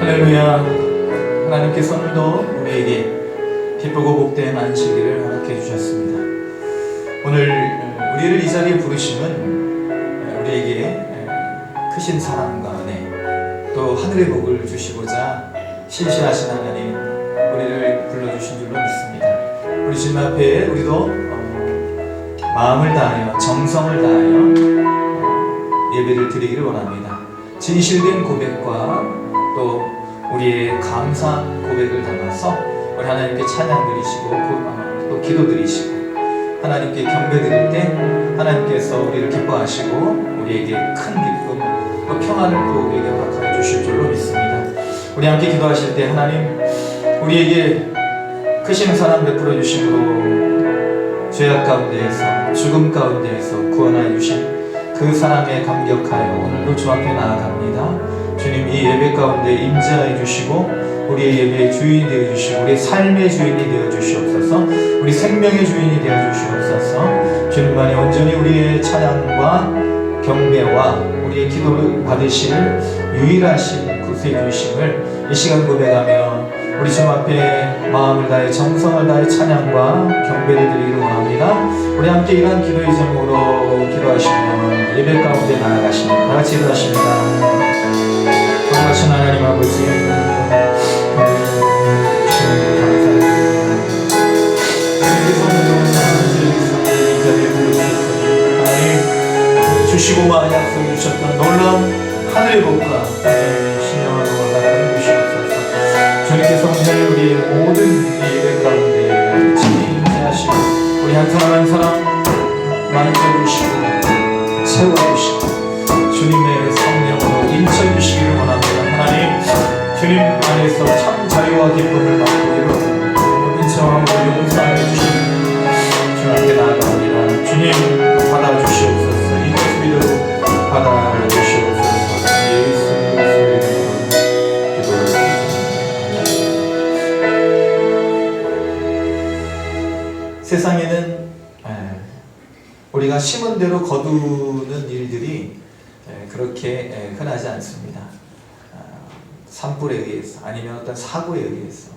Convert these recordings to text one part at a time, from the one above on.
할렐루야. 하나님께서 오늘도 우리에게 기쁘고 복된 안식일을 허락해 주셨습니다. 오늘 우리를 이 자리에 부르심은 우리에게 크신 사랑과 은혜, 또 하늘의 복을 주시고자 신실하신 하나님 우리를 불러주신 줄로 믿습니다. 우리 주님 앞에 우리도 마음을 다하여 정성을 다하여 예배를 드리기를 원합니다. 진실된 고백과 또 우리의 감사한 고백을 담아서 우리 하나님께 찬양 드리시고 또 기도 드리시고 하나님께 경배 드릴 때 하나님께서 우리를 기뻐하시고 우리에게 큰 기쁨 또 평안을 또 우리에게 허락하여 주실 줄로 믿습니다. 우리 함께 기도하실 때 하나님 우리에게 크신 사랑 베풀어 주심으로 죄악 가운데에서 죽음 가운데에서 구원하여 주신 그 사랑에 감격하여 오늘도 주 앞에 나아갑니다. 주님 이 예배 가운데 임재하여 주시고 우리의 예배의 주인이 되어 주시고 우리의 삶의 주인이 되어 주시옵소서. 우리 생명의 주인이 되어 주시옵소서. 주님만이 온전히 우리의 찬양과 경배와 우리의 기도를 받으실 유일하신 구세주이심을 이 시간 고백하며 우리 주님 앞에 마음을 다해 정성을 다해 찬양과 경배를 드리기를 원합니다. 우리 함께 이러한 기도의 제목으로 기도하시며 예배 가운데 나아가십니다. 다같이 기도하십니다. 거룩하신 하나님 아버지 주님 감사드립니다. 주님께서 오늘 이 자리에 부르셨으니 하나님 주시고 마 약속해 주셨던 놀라운 하늘의 복과 신령하고 나라는 주시옵소서. 주님께서 오늘 우리의 모든 예배 가운데 친히 임재하시고 우리 한 사람 한 사람 만져주시고 채워주시고 주님의 성령으로 인쳐주시기를 원합니다. 하나님 주님 안에서 참 자유와 기쁨을 맛보기로 모든 저항을 용서하여 주시는 주 앞에 나아갑니다. 주님 받아주시옵소서. 이 모습 믿음으로 받아주시옵소서. 예수의 이름으로 기도드립니다. 세상에는 우리가 심은 대로 거두는 일들이 그렇게 흔하지 않습니다. 산불에 의해서 아니면 어떤 사고에 의해서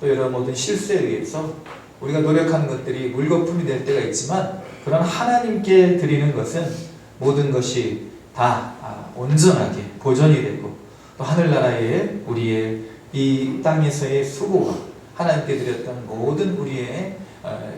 또 여러 모든 실수에 의해서 우리가 노력한 것들이 물거품이 될 때가 있지만 그런 하나님께 드리는 것은 모든 것이 다 온전하게 보존이 되고 또 하늘나라에 우리의 이 땅에서의 수고와 하나님께 드렸던 모든 우리의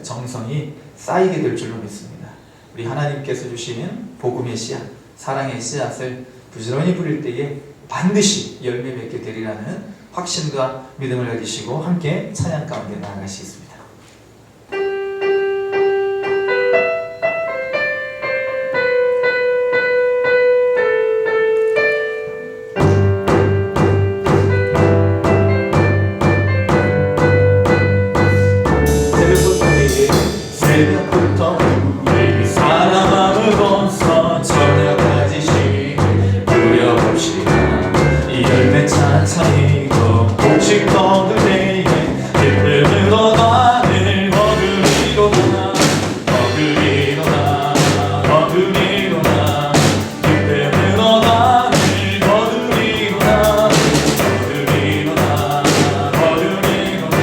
정성이 쌓이게 될 줄로 믿습니다. 우리 하나님께서 주신 복음의 씨앗, 사랑의 씨앗을 부지런히 부릴 때에 반드시 열매 맺게 되리라는 확신과 믿음을 가지시고 함께 찬양 가운데 나아가시겠습니다. 새벽부터 우리 사랑함으로써 저녁까지 부려봅시다. 이 열매 찬찬히고 곡식 거둘 때에 기쁨으로 나를 거두리로다 거두리로다 거두리로다 기쁨으로 나를 거두리로다 거두리로다 거두리로다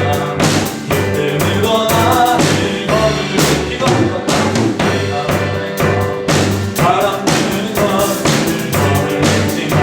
기쁨으로 나를 바람 부는 것을 너를 잊지 말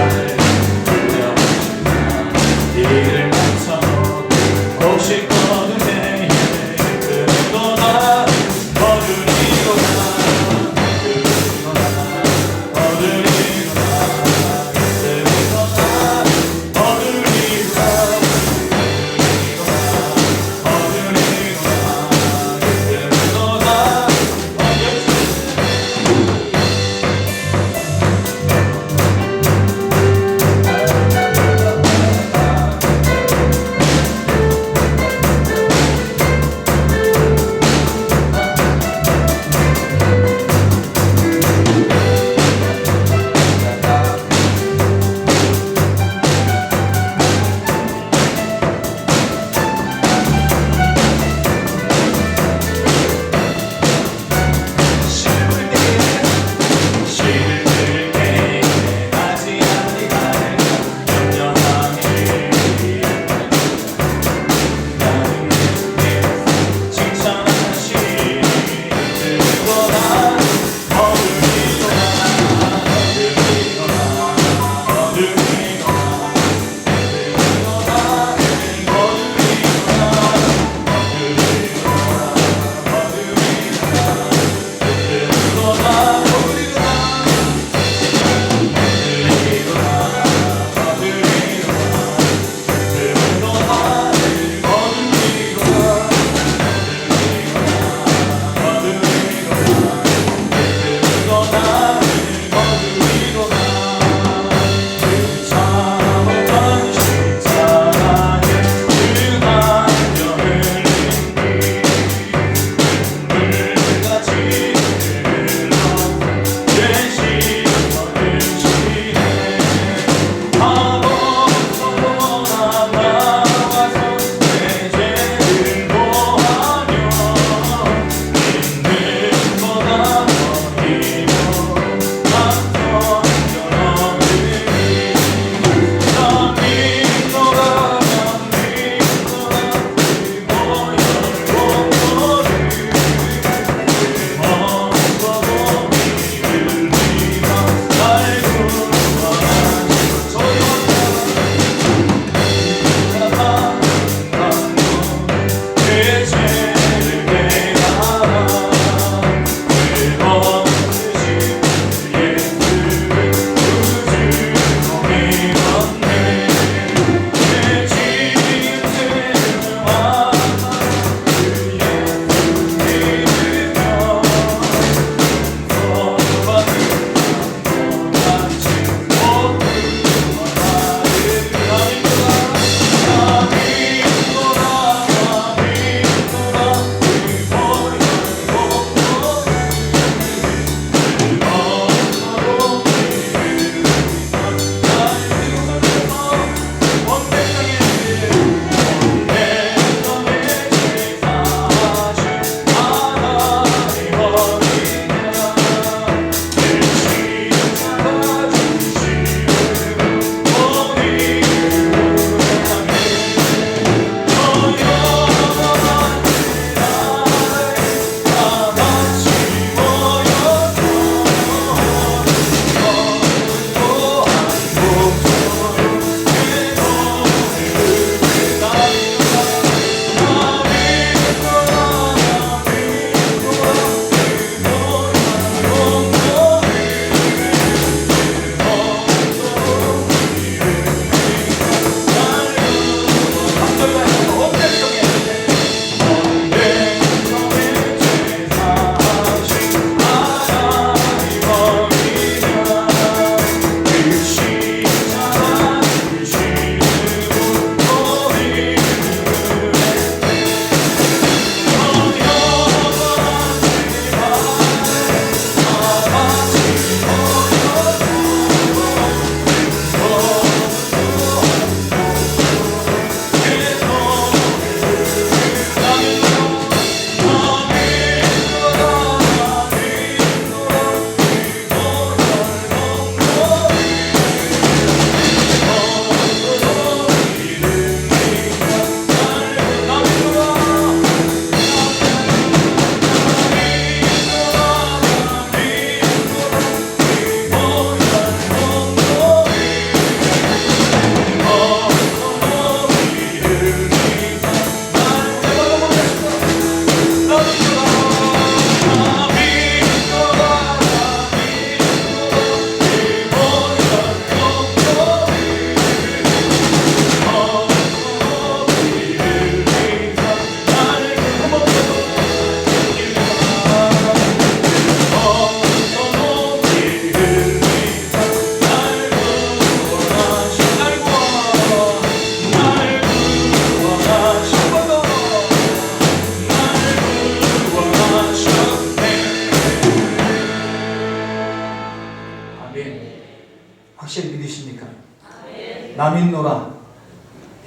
나 믿노라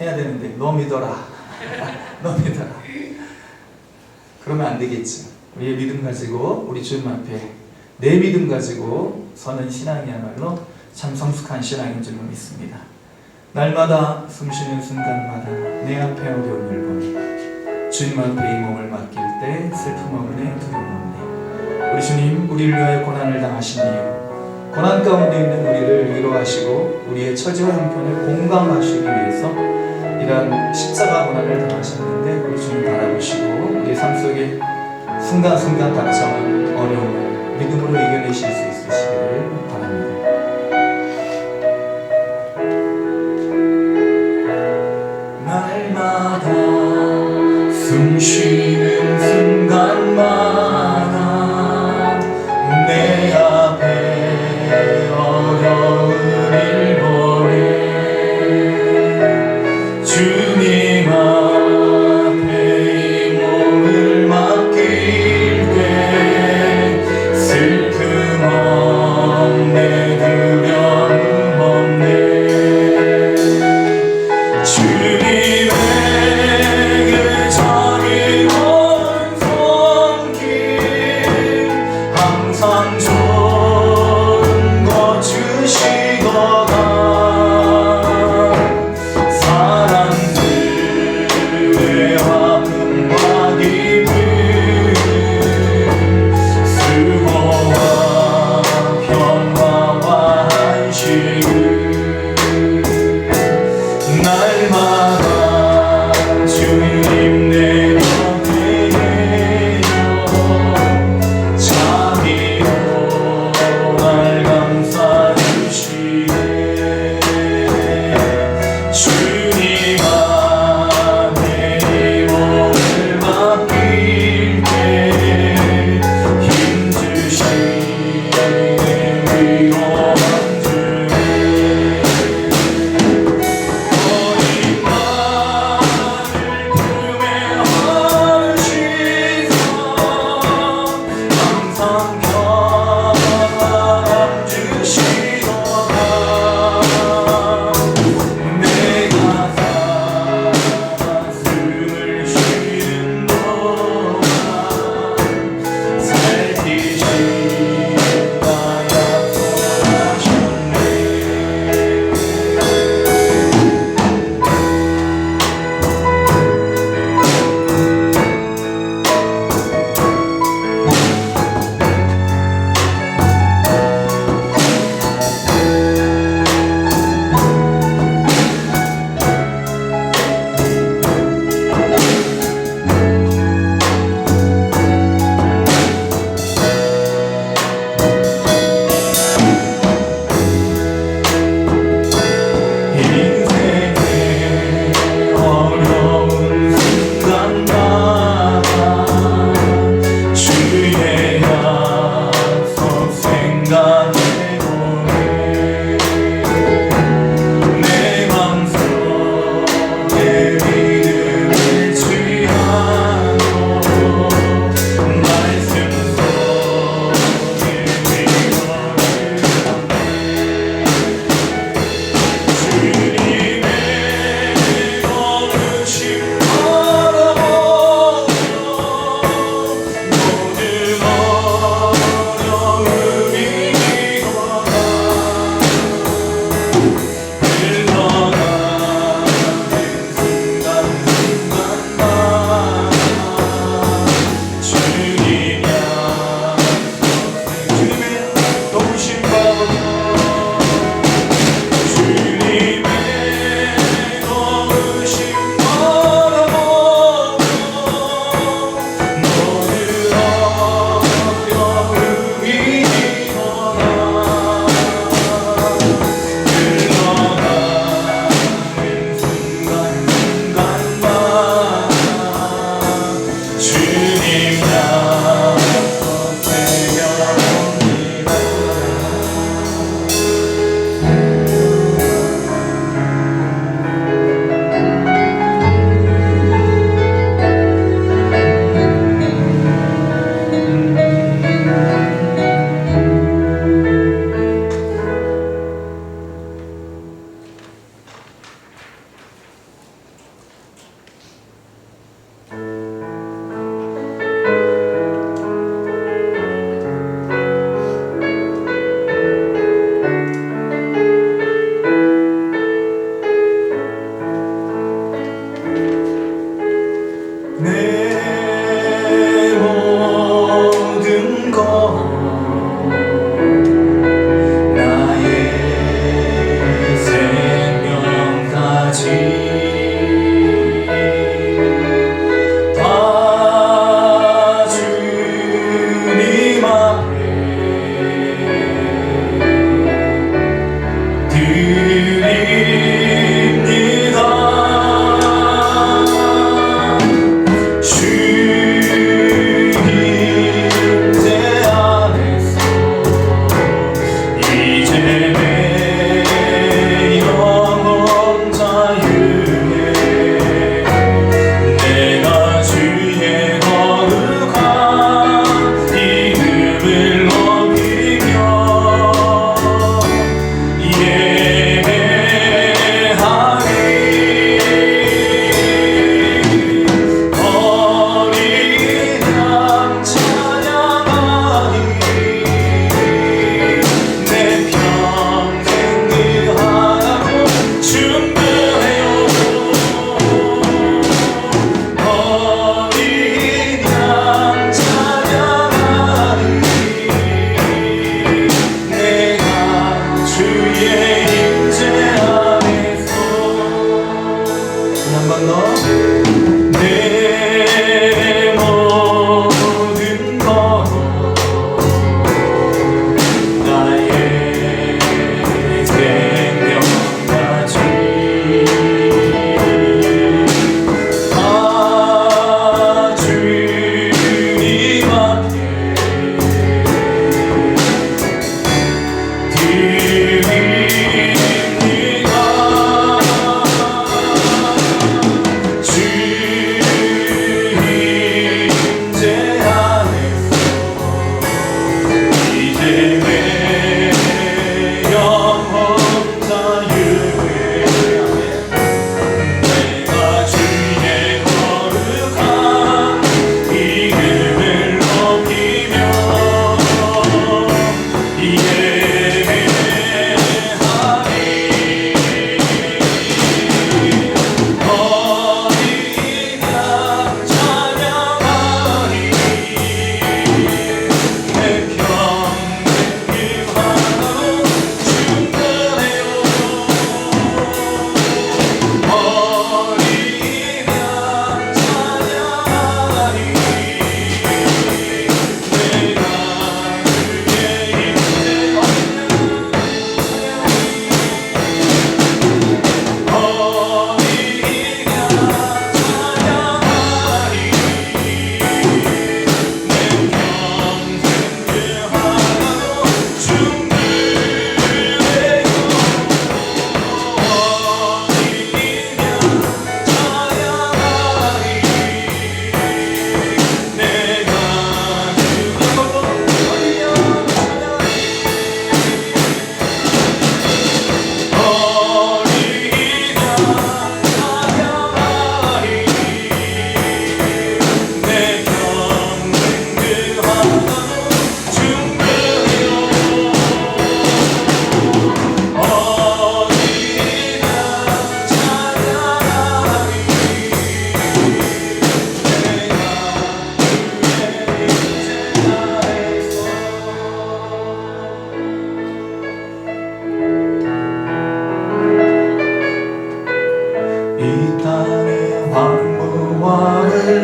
해야 되는데 너 믿어라 너 믿어라. 그러면 안 되겠지. 우리의 믿음 가지고 우리 주님 앞에 내 믿음 가지고 서는 신앙이야말로 참 성숙한 신앙인 줄 믿습니다. 날마다 숨쉬는 순간마다 내 앞에 어려운 일 보니 주님 앞에 이 몸을 맡길 때 슬픔 없네 두려움 없네. 우리 주님 우리를 위하여 고난을 당하신 이유, 고난 가운데 있는 우리를 위로하시고 우리의 처지와 형편을 공감하시기 위해서 이러한 십자가 고난을 당하셨는데 우리 주님 바라보시고 우리 삶 속에 순간순간 닥쳐오는 어려움을 믿음으로 이겨내실 수 있으시기를 바랍니다. 날마다 숨쉬는 순간마다 내 앞에 어려운 일 보내 주님 앞에 이 몸을 맡길 때 슬픔 없네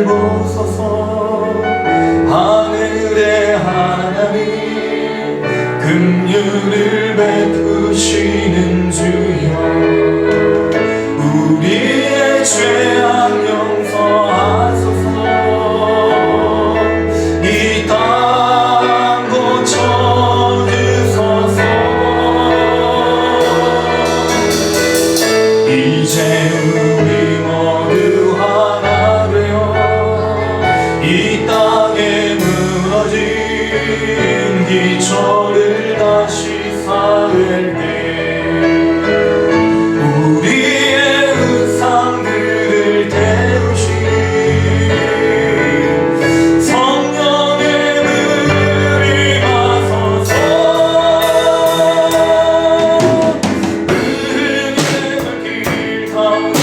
보소서. 하늘의 하나님 긍휼을 베푸시는 주여, 우리의 죄악 용서하소서. 이 땅 고쳐주소서. 이제 우리 모두 하나 되어 이 땅에 무너진 기초를 다시 쌓을 때 우리의 의상들을 태우신 성령의 물이 마소서. 은혜의 길 가운데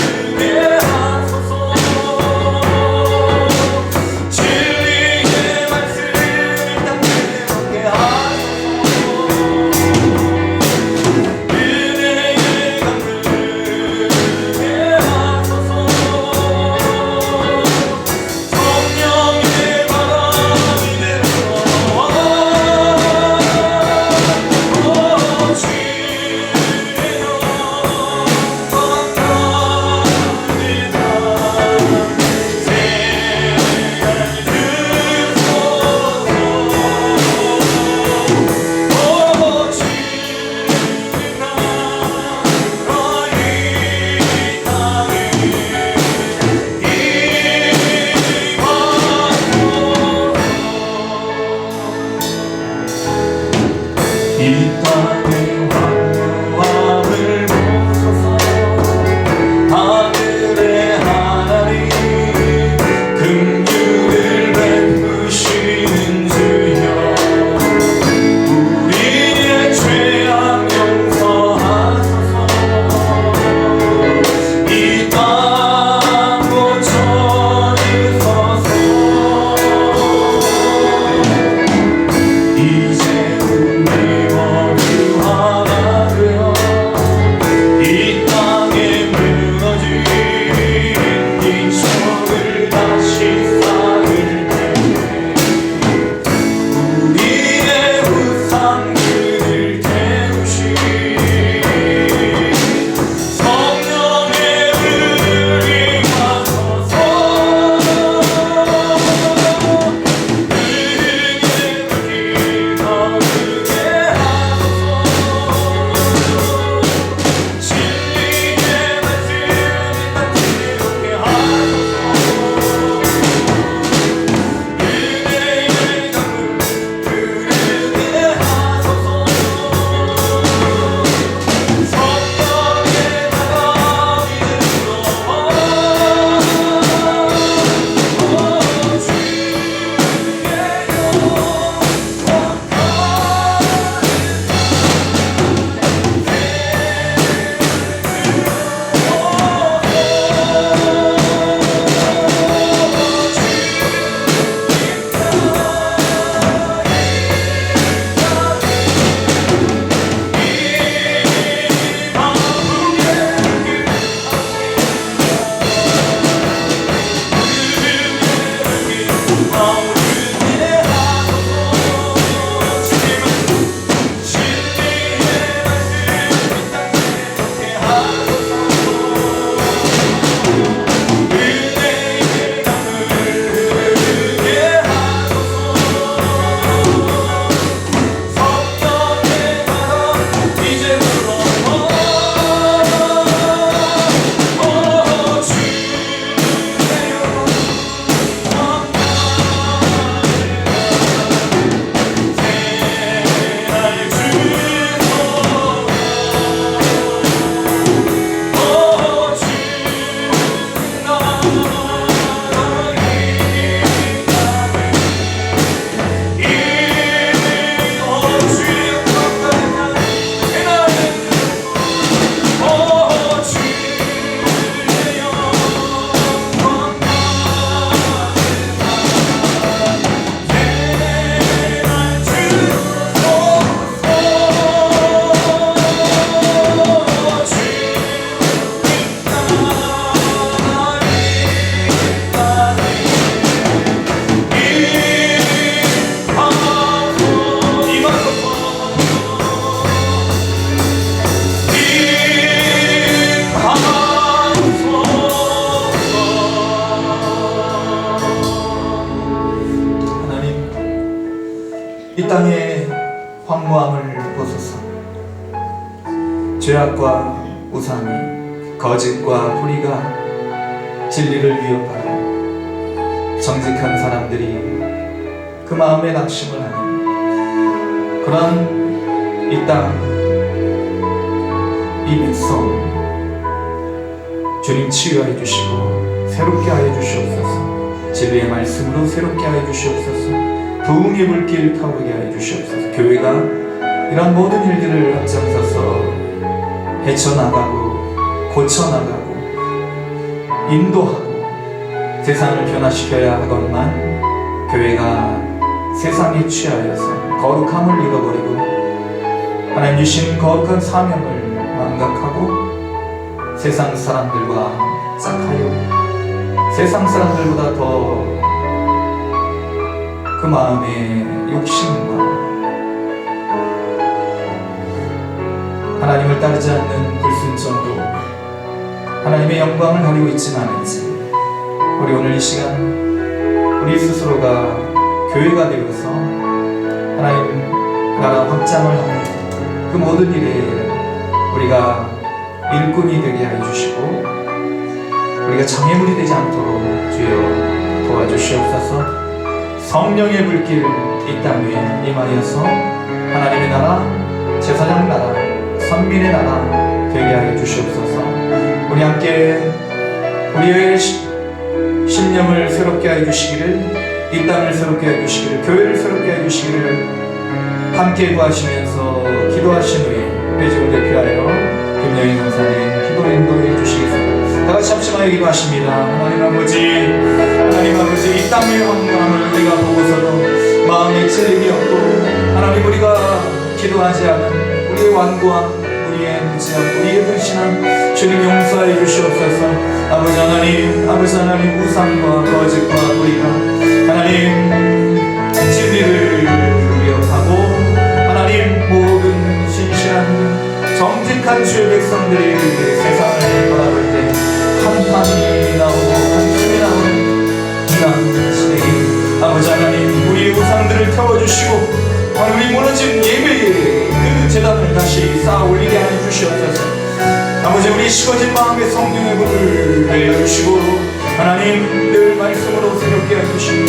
땅의 황무함을 보소서. 죄악과 우상이, 거짓과 불의가 진리를 위협하고 정직한 사람들이 그 마음에 낙심을 하는 그런 이 땅, 이 백성 주님 치유하여 주시고 새롭게 하여 주시옵소서. 진리의 말씀으로 새롭게 하여 주시옵소서. 부흥의 물길 타오르게 하여 주시옵소서. 교회가 이런 모든 일들을 앞장서서 헤쳐나가고 고쳐나가고 인도하고 세상을 변화시켜야 하건만 교회가 세상에 취하여서 거룩함을 잃어버리고 하나님 주신 거룩한 사명을 망각하고 세상 사람들과 짝하여 세상 사람들보다 더 그 마음의 욕심과 하나님을 따르지 않는 불순종으로 하나님의 영광을 가리고 있지는 않은지 우리 오늘 이 시간 우리 스스로가 교회가 되어서 하나님 나라 확장을 하는 그 모든 일에 우리가 일꾼이 되게 하여 주시고 우리가 장애물이 되지 않도록 주여 도와주시옵소서. 성령의 불길 이 땅 위에 임하여서 하나님의 나라, 제사장 나라, 선민의 나라 되게 하여 주시옵소서. 우리 함께 우리의 신념을 새롭게 하여 주시기를, 이 땅을 새롭게 하여 주시기를, 교회를 새롭게 하여 주시기를 함께 구하시면서 기도하신 후에 회중을 대표하여 김영희 목사님 기도 인도해 주시겠습니다. 다같이 합심하여 기도하십니다. 하나님 아버지, 이 땅의 황무함을 우리가 보고서도 마음에 찔림이 없고 하나님 우리가 기도하지 않은 우리의 완고함, 우리의 무지함, 우리의 불신함 주님 용서해 주시옵소서. 아버지 하나님 우상과 거짓과 불의가 하나님 진리를 위협하고 하나님 모든 신실한 정직한 주의 백성들이 세상을 바라볼 때 한탄이 나오고 한숨이 나오는 이런 시대에 아버지 하나님 우리의 우상들을 태워주시고 우리 무너진 예배의 그 재단을 다시 쌓아 올리게 하여 주시옵소서. 아버지 우리 식어진 마음에 성령의 불을 내려주시고 하나님 늘 말씀으로 새롭게 해주시고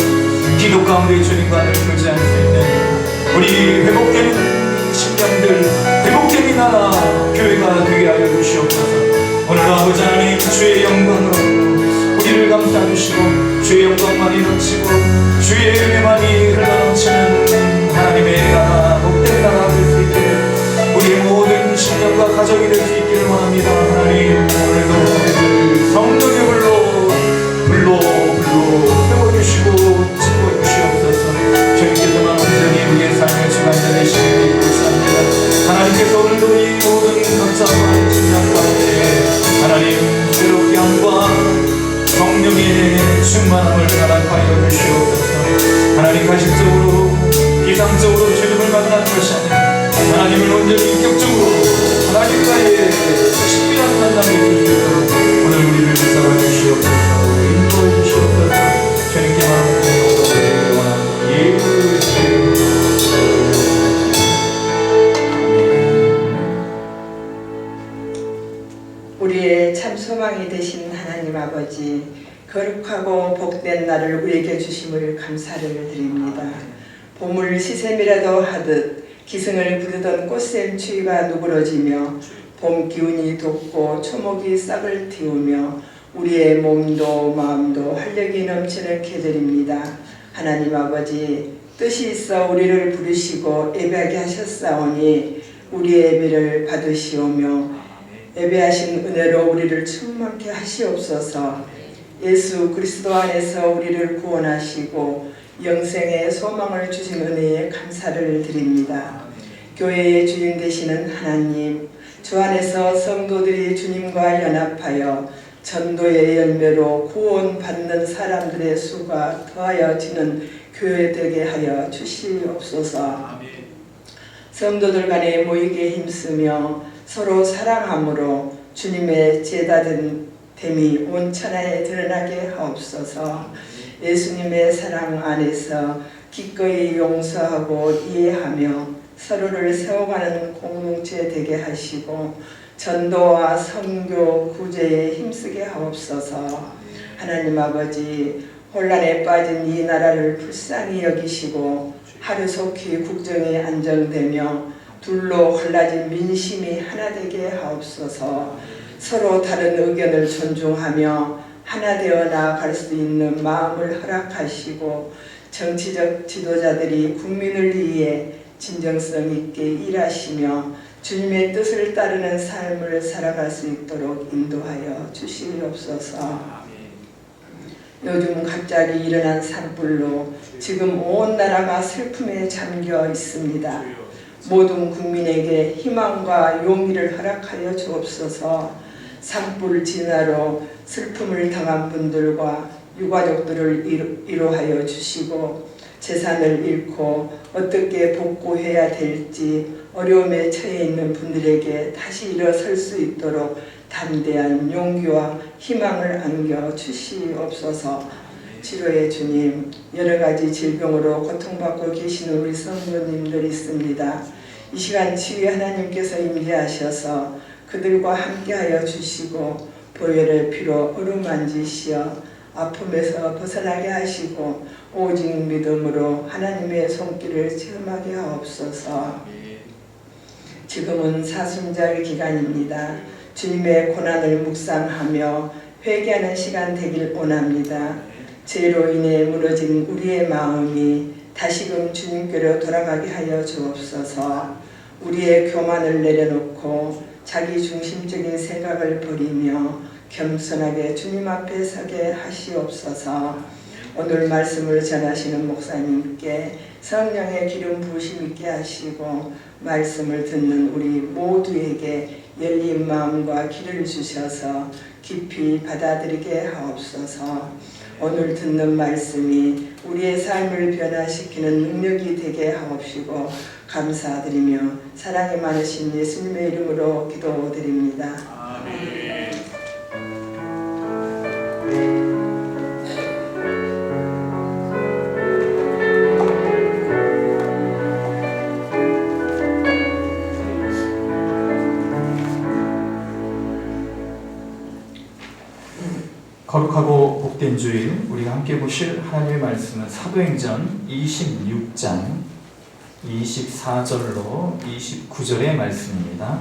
기도 가운데 주님과 늘 교제할 수 있는 우리 회복되는 심령들, 회복되는 나라 교회가 되게 하여 주시옵소서. 오늘 아버지 하나님 주의 영광으로 우리를 감싸주시고 주의 영광만이 넘치고 주의 은혜만이 흘러넘치는 하나님의 나라, 복된 나라 될 수 있기를 우리의 모든 신령과 가정이 될 수 있기를 원합니다. 하나님 오늘도 성령의 불로 태워주시고 채워주시옵소서. 주님께서만 온전히 우리의 삶의 주관자 되시기를 감사합니다. 하나님께서 오늘도 이 모든 감사와 진정 가운데 하나님 새롭게 함과 성령의 충만함을 허락하여 주시옵소서. 하나님 가식적으로 비상적으로 주님을 만나는 것이 아니라 하나님을 온전히 인격적으로 하나님과의 친밀한 만남이 있을 수 있도록 오늘 우리를 붙잡아 주시옵소서. 인도해 주시옵소서. 주님께만 기도를 원하는 예수의 이름으로 우리의 참 소망이 되신 하나님 아버지, 거룩하고 복된 날을 우리에게 주심을 감사를 드립니다. 보물 시샘이라도 하듯 기승을 부르던 꽃샘 추위가 누그러지며 봄 기운이 돋고 초목이 싹을 틔우며 우리의 몸도 마음도 활력이 넘치는 계절입니다. 하나님 아버지, 뜻이 있어 우리를 부르시고 예배하게 하셨사오니 우리의 예배를 받으시오며 예배하신 은혜로 우리를 충만케 하시옵소서. 예수 그리스도 안에서 우리를 구원하시고 영생의 소망을 주신 은혜에 감사를 드립니다. 교회의 주인 되시는 하나님, 주 안에서 성도들이 주님과 연합하여 전도의 열매로 구원받는 사람들의 수가 더하여지는 교회 되게 하여 주시옵소서. 성도들 간에 모이게 힘쓰며 서로 사랑함으로 주님의 제자됨이 온 천하에 드러나게 하옵소서. 예수님의 사랑 안에서 기꺼이 용서하고 이해하며 서로를 세워가는 공동체 되게 하시고 전도와 선교 구제에 힘쓰게 하옵소서. 하나님 아버지, 혼란에 빠진 이 나라를 불쌍히 여기시고 하루속히 국정이 안정되며 둘로 갈라진 민심이 하나 되게 하옵소서. 서로 다른 의견을 존중하며 하나 되어 나아갈 수 있는 마음을 허락하시고 정치적 지도자들이 국민을 위해 진정성 있게 일하시며 주님의 뜻을 따르는 삶을 살아갈 수 있도록 인도하여 주시옵소서. 요즘 갑자기 일어난 산불로 지금 온 나라가 슬픔에 잠겨 있습니다. 모든 국민에게 희망과 용기를 허락하여 주옵소서. 산불 진화로 슬픔을 당한 분들과 유가족들을 위로하여 주시고 재산을 잃고 어떻게 복구해야 될지 어려움에 처해 있는 분들에게 다시 일어설 수 있도록 담대한 용기와 희망을 안겨 주시옵소서. 치료의 주님, 여러 가지 질병으로 고통받고 계시는 우리 성도님들이 있습니다. 이 시간 치유의 하나님께서 임재하셔서 그들과 함께하여 주시고 보혈의 피로 어루만지시어 아픔에서 벗어나게 하시고 오직 믿음으로 하나님의 손길을 체험하게 하옵소서. 지금은 사순절 기간입니다. 주님의 고난을 묵상하며 회개하는 시간 되길 원합니다. 죄로 인해 무너진 우리의 마음이 다시금 주님께로 돌아가게 하여 주옵소서. 우리의 교만을 내려놓고 자기 중심적인 생각을 버리며 겸손하게 주님 앞에 서게 하시옵소서. 오늘 말씀을 전하시는 목사님께 성령의 기름 부으심 있게 하시고 말씀을 듣는 우리 모두에게 열린 마음과 길을 주셔서 깊이 받아들이게 하옵소서. 오늘 듣는 말씀이 우리의 삶을 변화시키는 능력이 되게 하옵시고 감사드리며 사랑이 많으신 예수님의 이름으로 기도드립니다. 아멘. 거룩하고 복된 주일, 우리가 함께 보실 하나님의 말씀은 사도행전 26장 24절로 29절의 말씀입니다.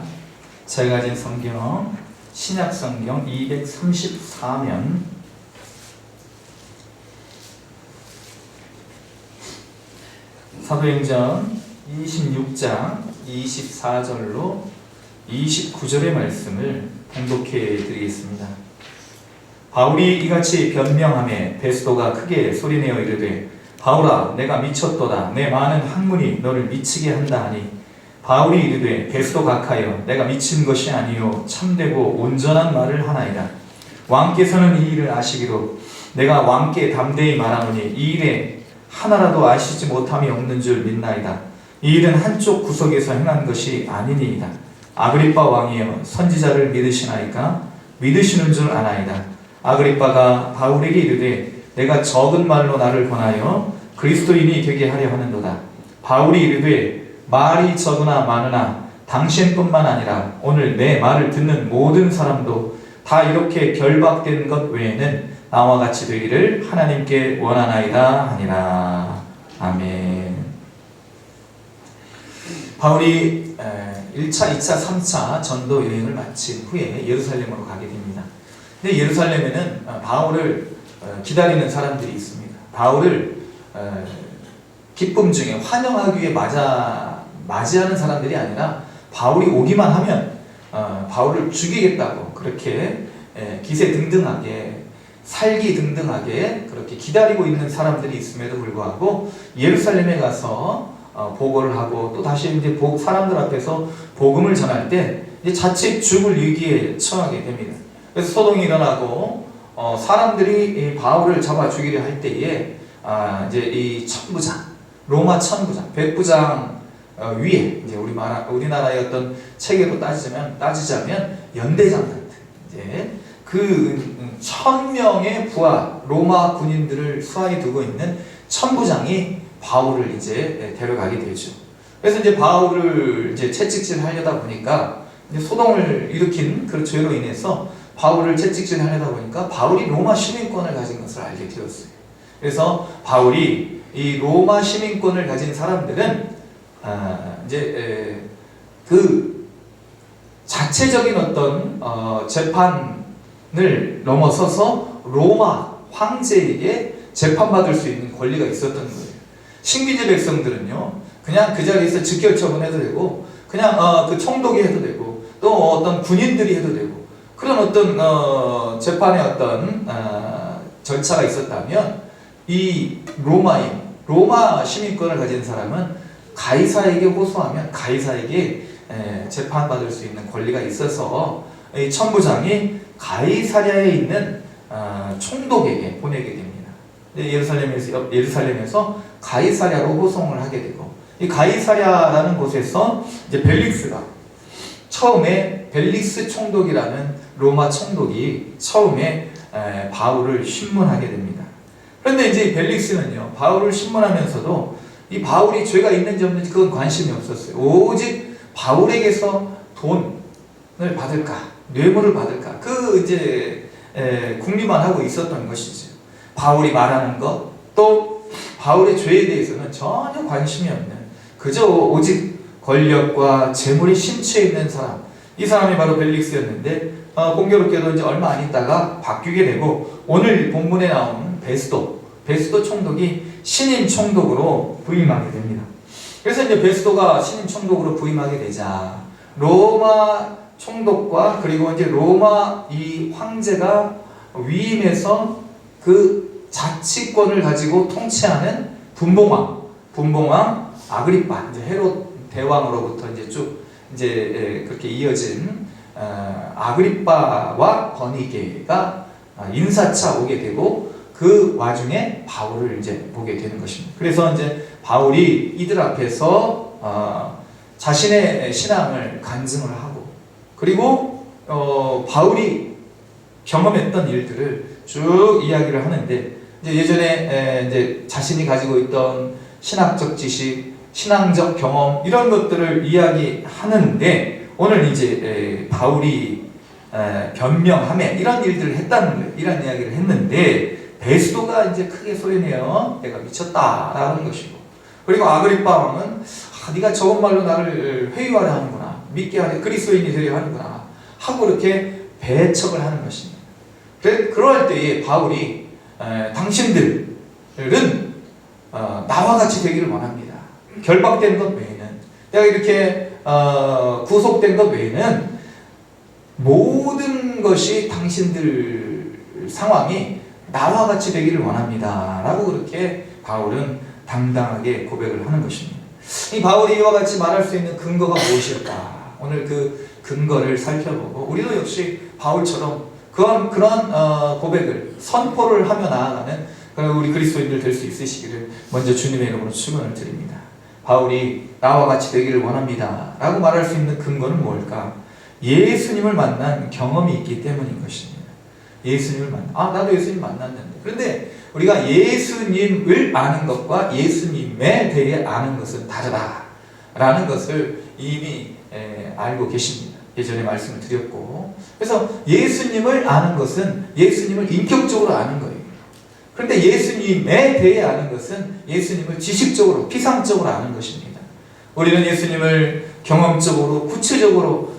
제가 가진 성경 신약성경 234면 사도행전 26장 24절로 29절의 말씀을 봉독해 드리겠습니다. 바울이 이같이 변명하매 베스도가 크게 소리내어 이르되 바울아 내가 미쳤도다. 내 많은 학문이 너를 미치게 한다 하니 바울이 이르되 베스도 각하여 내가 미친 것이 아니요 참되고 온전한 말을 하나이다. 왕께서는 이 일을 아시기로 내가 왕께 담대히 말하노니 이 일에 하나라도 아시지 못함이 없는 줄 믿나이다. 이 일은 한쪽 구석에서 행한 것이 아니니이다. 아그리빠 왕이여 선지자를 믿으시나이까? 믿으시는 줄 아나이다. 아그리빠가 바울에게 이르되 내가 적은 말로 나를 권하여 그리스도인이 되게 하려 하는도다. 바울이 이르되 말이 적으나 많으나 당신뿐만 아니라 오늘 내 말을 듣는 모든 사람도 다 이렇게 결박된 것 외에는 나와 같이 되기를 하나님께 원하나이다 하니라. 아멘. 바울이 1차, 2차, 3차 전도 여행을 마친 후에 예루살렘으로 가게 됩니다. 근데 예루살렘에는 바울을 기다리는 사람들이 있습니다. 바울을 기쁨 중에 환영하기 위해 맞이하는 사람들이 아니라 바울이 오기만 하면 바울을 죽이겠다고 그렇게 기세등등하게 살기등등하게 그렇게 기다리고 있는 사람들이 있음에도 불구하고 예루살렘에 가서 보고를 하고 또 다시 이제 사람들 앞에서 복음을 전할 때 이제 자칫 죽을 위기에 처하게 됩니다. 그래서 소동이 일어나고 사람들이 바울을 잡아 죽이려 할 때에 이제 이 천부장, 로마 천부장, 백부장 위에 이제 우리나라의 어떤 체계로 따지자면 연대장 같은 이제 그 1000명의 부하 로마 군인들을 수하에 두고 있는 천부장이 바울을 이제 데려가게 되죠. 그래서 이제 바울을 이제 채찍질 하려다 보니까 이제 소동을 일으킨 그 죄로 인해서 바울을 채찍질 하려다 보니까 바울이 로마 시민권을 가진 것을 알게 되었어요. 그래서 바울이 이 로마 시민권을 가진 사람들은 이제 그 자체적인 어떤 재판을 넘어서서 로마 황제에게 재판받을 수 있는 권리가 있었던 거예요. 식민지 백성들은요, 그냥 그 자리에서 즉결처분해도 되고, 그냥 그 총독이 해도 되고, 또 어떤 군인들이 해도 되고, 그런 어떤 재판의 어떤 절차가 있었다면, 이 로마 시민권을 가진 사람은 가이사에게 호소하면 가이사에게 재판받을 수 있는 권리가 있어서 이 천부장이 가이사랴에 있는 총독에게 보내게 됩니다. 예루살렘에서 가이사랴로 호송을 하게 되고, 이 가이사랴라는 곳에서 이제 벨릭스가 처음에 벨릭스 총독이라는 로마 총독이 처음에 바울을 신문하게 됩니다. 그런데 이제 벨릭스는요, 바울을 신문하면서도 이 바울이 죄가 있는지 없는지 그건 관심이 없었어요. 오직 바울에게서 돈을 받을까, 뇌물을 받을까, 그 이제 궁리만 하고 있었던 것이죠. 바울이 말하는 것, 또 바울의 죄에 대해서는 전혀 관심이 없는, 그저 오직 권력과 재물이 심취해 있는 사람, 이 사람이 바로 벨릭스였는데 공교롭게도 이제 얼마 안 있다가 바뀌게 되고, 오늘 본문에 나오는 베스도 총독이 신임 총독으로 부임하게 됩니다. 그래서 이제 베스도가 신임 총독으로 부임하게 되자 로마 총독과 그리고 이제 로마 이 황제가 위임해서 그 자치권을 가지고 통치하는 분봉왕 아그리파, 이제 헤롯 대왕으로부터 이제 쭉 이제 그렇게 이어진 아그리파와 버니게가 인사차 오게 되고, 그 와중에 바울을 이제 보게 되는 것입니다. 그래서 이제 바울이 이들 앞에서 자신의 신앙을 간증을 하고, 그리고 바울이 경험했던 일들을 쭉 이야기를 하는데, 이제 예전에 이제 자신이 가지고 있던 신학적 지식, 신앙적 경험, 이런 것들을 이야기하는데, 오늘 이제 바울이 변명하며 이런 일들을 했다는 거예요. 이런 이야기를 했는데, 베스도가 이제 크게 소리내어 내가 미쳤다라는 것이고, 그리고 아그리파 왕은 네가 저런 말로 나를 회유하려 하는구나, 믿게 하려, 그리스도인이 되려 하는구나 하고 이렇게 배척을 하는 것입니다. 그럴 때에 바울이 당신들은 나와 같이 되기를 원합니다. 결박된 것 외에는, 내가 이렇게 구속된 것 외에는 모든 것이 당신들 상황이 나와 같이 되기를 원합니다 라고 그렇게 바울은 당당하게 고백을 하는 것입니다. 이 바울이 이와 같이 말할 수 있는 근거가 무엇일까? 오늘 그 근거를 살펴보고, 우리도 역시 바울처럼 그런 고백을 선포를 하며 나아가는 우리 그리스도인들 될 수 있으시기를 먼저 주님의 이름으로 축원을 드립니다. 바울이 나와 같이 되기를 원합니다 라고 말할 수 있는 근거는 뭘까? 예수님을 만난 경험이 있기 때문인 것입니다. 예수님을 나도 예수님 만났는데. 그런데 우리가 예수님을 아는 것과 예수님에 대해 아는 것은 다르다라는 것을 이미 알고 계십니다. 예전에 말씀을 드렸고, 그래서 예수님을 아는 것은 예수님을 인격적으로 아는 거예요. 그런데 예수님에 대해 아는 것은 예수님을 지식적으로, 피상적으로 아는 것입니다. 우리는 예수님을 경험적으로, 구체적으로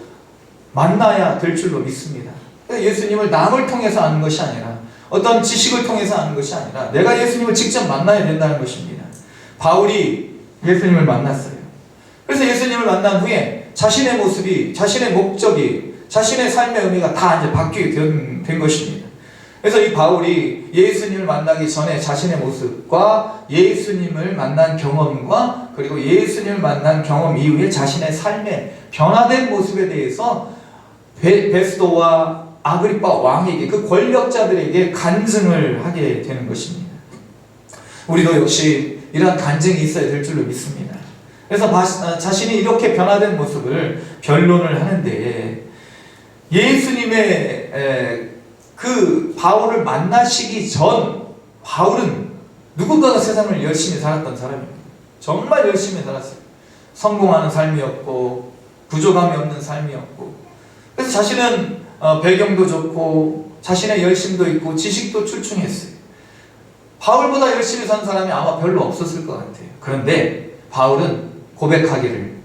만나야 될 줄로 믿습니다. 예수님을 남을 통해서 아는 것이 아니라, 어떤 지식을 통해서 아는 것이 아니라 내가 예수님을 직접 만나야 된다는 것입니다. 바울이 예수님을 만났어요. 그래서 예수님을 만난 후에 자신의 모습이, 자신의 목적이, 자신의 삶의 의미가 다 이제 바뀌게 된 것입니다. 그래서 이 바울이 예수님을 만나기 전에 자신의 모습과 예수님을 만난 경험과 그리고 예수님을 만난 경험 이후에 자신의 삶의 변화된 모습에 대해서 베스도와 아그리파 왕에게, 그 권력자들에게 간증을 하게 되는 것입니다. 우리도 역시 이러한 간증이 있어야 될 줄로 믿습니다. 그래서 자신이 이렇게 변화된 모습을 변론을 하는데, 예수님의 그 바울을 만나시기 전 바울은 누군가가 세상을 열심히 살았던 사람입니다. 정말 열심히 살았어요. 성공하는 삶이었고 부족함이 없는 삶이었고, 그래서 자신은 배경도 좋고 자신의 열심도 있고 지식도 출중했어요. 바울보다 열심히 산 사람이 아마 별로 없었을 것 같아요. 그런데 바울은 고백하기를,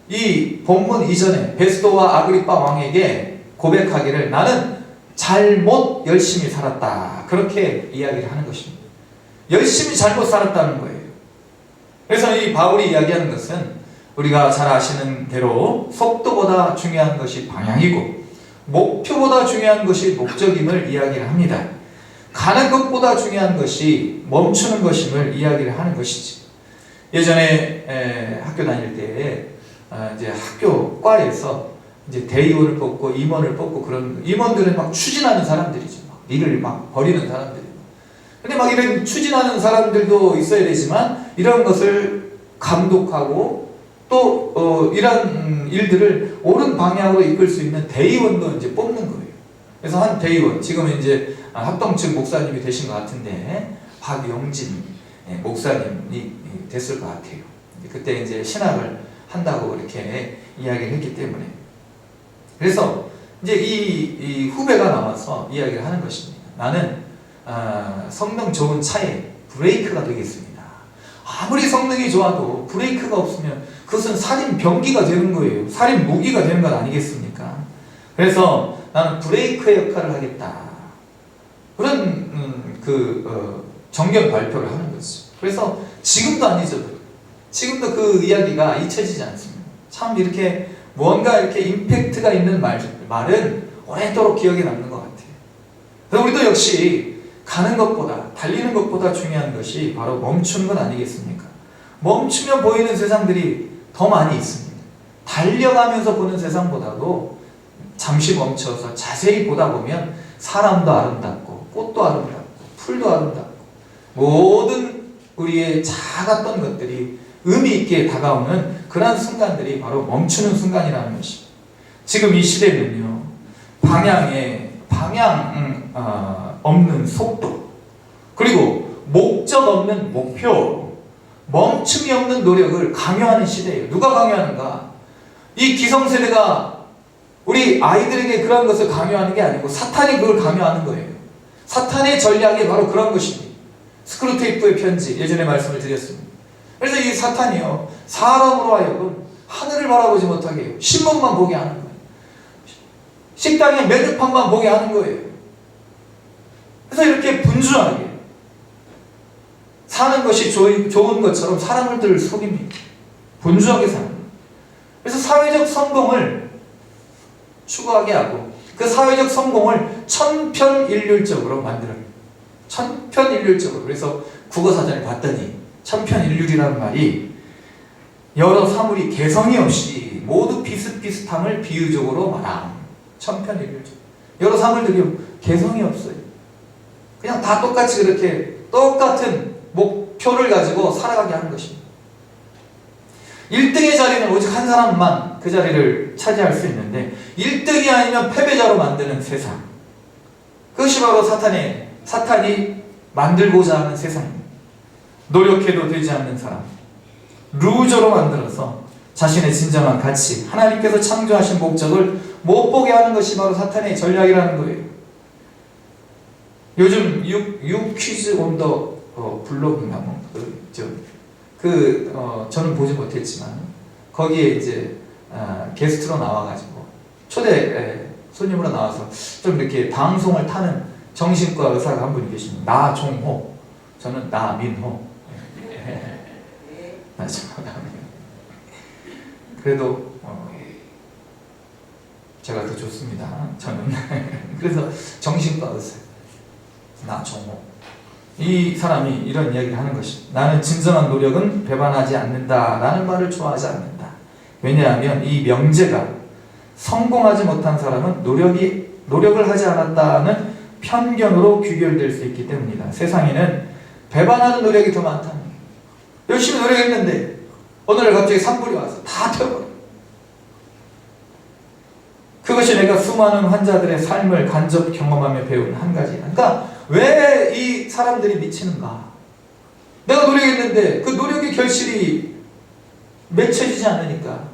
이 본문 이전에 베스도와 아그리빠 왕에게 고백하기를 나는 잘못 열심히 살았다, 그렇게 이야기를 하는 것입니다. 열심히 잘못 살았다는 거예요. 그래서 이 바울이 이야기하는 것은 우리가 잘 아시는 대로 속도보다 중요한 것이 방향이고 목표보다 중요한 것이 목적임을 이야기를 합니다. 가는 것보다 중요한 것이 멈추는 것임을 이야기를 하는 것이지. 예전에 학교 다닐 때 이제 학교 과에서 이제 대의원을 뽑고 임원을 뽑고, 그런 임원들은 막 추진하는 사람들이죠. 막 일을 막 벌이는 사람들이. 근데 막 이런 추진하는 사람들도 있어야 되지만 이런 것을 감독하고 또 이런 일들을 옳은 방향으로 이끌 수 있는 대의원도 이제 뽑는 거예요. 그래서 한 대의원, 지금은 이제 합동측 목사님이 되신 것 같은데 박영진 목사님이 됐을 것 같아요. 그때 이제 신학을 한다고 이렇게 이야기를 했기 때문에. 그래서 이제 이 후배가 나와서 이야기를 하는 것입니다. 나는 성능 좋은 차에 브레이크가 되겠습니다. 아무리 성능이 좋아도 브레이크가 없으면 그것은 살인 병기가 되는 거예요. 살인 무기가 되는 것 아니겠습니까? 그래서 나는 브레이크의 역할을 하겠다, 그런 정견 발표를 하는 거죠. 그래서 지금도 안 잊어도, 지금도 그 이야기가 잊혀지지 않습니다. 참 이렇게 뭔가 이렇게 임팩트가 있는 말은 오래도록 기억에 남는 것 같아요. 그래서 우리도 역시 가는 것보다, 달리는 것보다 중요한 것이 바로 멈추는 것 아니겠습니까? 멈추면 보이는 세상들이 더 많이 있습니다. 달려가면서 보는 세상보다도 잠시 멈춰서 자세히 보다 보면 사람도 아름답고 꽃도 아름답고 풀도 아름답고 모든 우리의 작았던 것들이 의미 있게 다가오는 그러한 순간들이 바로 멈추는 순간이라는 것입니다. 지금 이 시대는요, 방향 없는 속도, 그리고 목적 없는 목표, 멈춤이 없는 노력을 강요하는 시대예요. 누가 강요하는가? 이 기성세대가 우리 아이들에게 그런 것을 강요하는 게 아니고 사탄이 그걸 강요하는 거예요. 사탄의 전략이 바로 그런 것입니다. 스크루테이프의 편지, 예전에 말씀을 드렸습니다. 그래서 이 사탄이요, 사람으로 하여금 하늘을 바라보지 못하게 해요. 신문만 보게 하는 거예요. 식당의 메뉴판만 보게 하는 거예요. 그래서 이렇게 분주하게 사는 것이 좋은 것처럼 사람들을 속입니다. 분주하게 사는 거예요. 그래서 사회적 성공을 추구하게 하고 그 사회적 성공을 천편일률적으로 만들어요. 천편일률적으로. 그래서 국어사전을 봤더니 천편일률이라는 말이 여러 사물이 개성이 없이 모두 비슷비슷함을 비유적으로 말함. 천편일률적. 여러 사물들이 개성이 없어요. 그냥 다 똑같이 그렇게 똑같은 목표를 가지고 살아가게 하는 것입니다. 1등의 자리는 오직 한 사람만 그 자리를 차지할 수 있는데 1등이 아니면 패배자로 만드는 세상, 그것이 바로 사탄이 만들고자 하는 세상입니다. 노력해도 되지 않는 사람, 루저로 만들어서 자신의 진정한 가치, 하나님께서 창조하신 목적을 못 보게 하는 것이 바로 사탄의 전략이라는 거예요. 요즘 유 퀴즈 온 더 블록인가 저는 보지 못했지만 거기에 이제 게스트로 나와가지고 초대 손님으로 나와서 좀 이렇게 방송을 타는 정신과 의사가 한 분이 계십니다. 나종호, 저는 나민호. 그래도 제가 더 좋습니다. 저는 그래서 정신과 의사 나종호, 이 사람이 이런 이야기를 하는 것입니다. 나는 진정한 노력은 배반하지 않는다라는 말을 좋아하지 않는다. 왜냐하면 이 명제가 성공하지 못한 사람은 노력을 하지 않았다는 편견으로 귀결될 수 있기 때문이다. 세상에는 배반하는 노력이 더 많다는 거예요. 열심히 노력했는데 어느 날 갑자기 산불이 와서 다 태워버려. 그것이 내가 수많은 환자들의 삶을 간접 경험하며 배운 한 가지야. 그러니까 왜 이 사람들이 미치는가? 내가 노력했는데 그 노력의 결실이 맺혀지지 않으니까,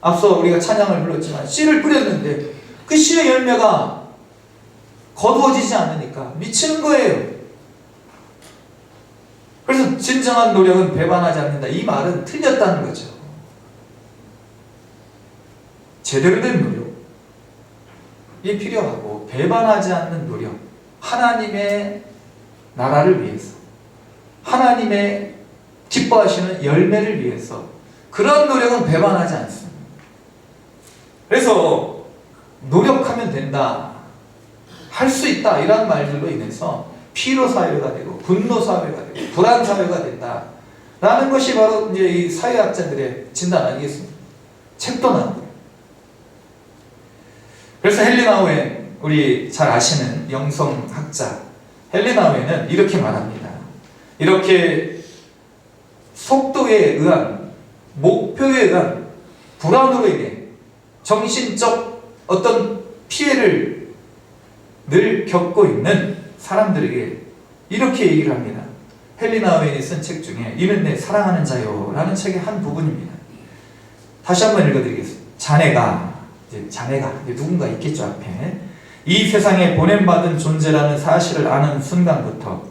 앞서 우리가 찬양을 불렀지만 씨를 뿌렸는데 그 씨의 열매가 거두어지지 않으니까 미치는 거예요. 그래서 진정한 노력은 배반하지 않는다, 이 말은 틀렸다는 거죠. 제대로 된 노력이 필요하고, 배반하지 않는 노력, 하나님의 나라를 위해서, 하나님의 기뻐하시는 열매를 위해서, 그런 노력은 배반하지 않습니다. 그래서 노력하면 된다, 할 수 있다, 이런 말들로 인해서 피로 사회가 되고 분노 사회가 되고 불안 사회가 된다 라는 것이 바로 이제 이 사회학자들의 진단 아니겠습니까? 책도 나오고요. 그래서 헨리 나우엔, 우리 잘 아시는 영성학자 헨리 나우엔은 이렇게 말합니다. 이렇게 속도에 의한, 목표에 의한 불안으로 인해 정신적 어떤 피해를 늘 겪고 있는 사람들에게 이렇게 얘기를 합니다. 헨리 나우엔이 쓴 책 중에 이는 내 사랑하는 자요 라는 책의 한 부분입니다. 다시 한번 읽어드리겠습니다. 자네가 누군가 있겠죠, 앞에. 이 세상에 보냄받은 존재라는 사실을 아는 순간부터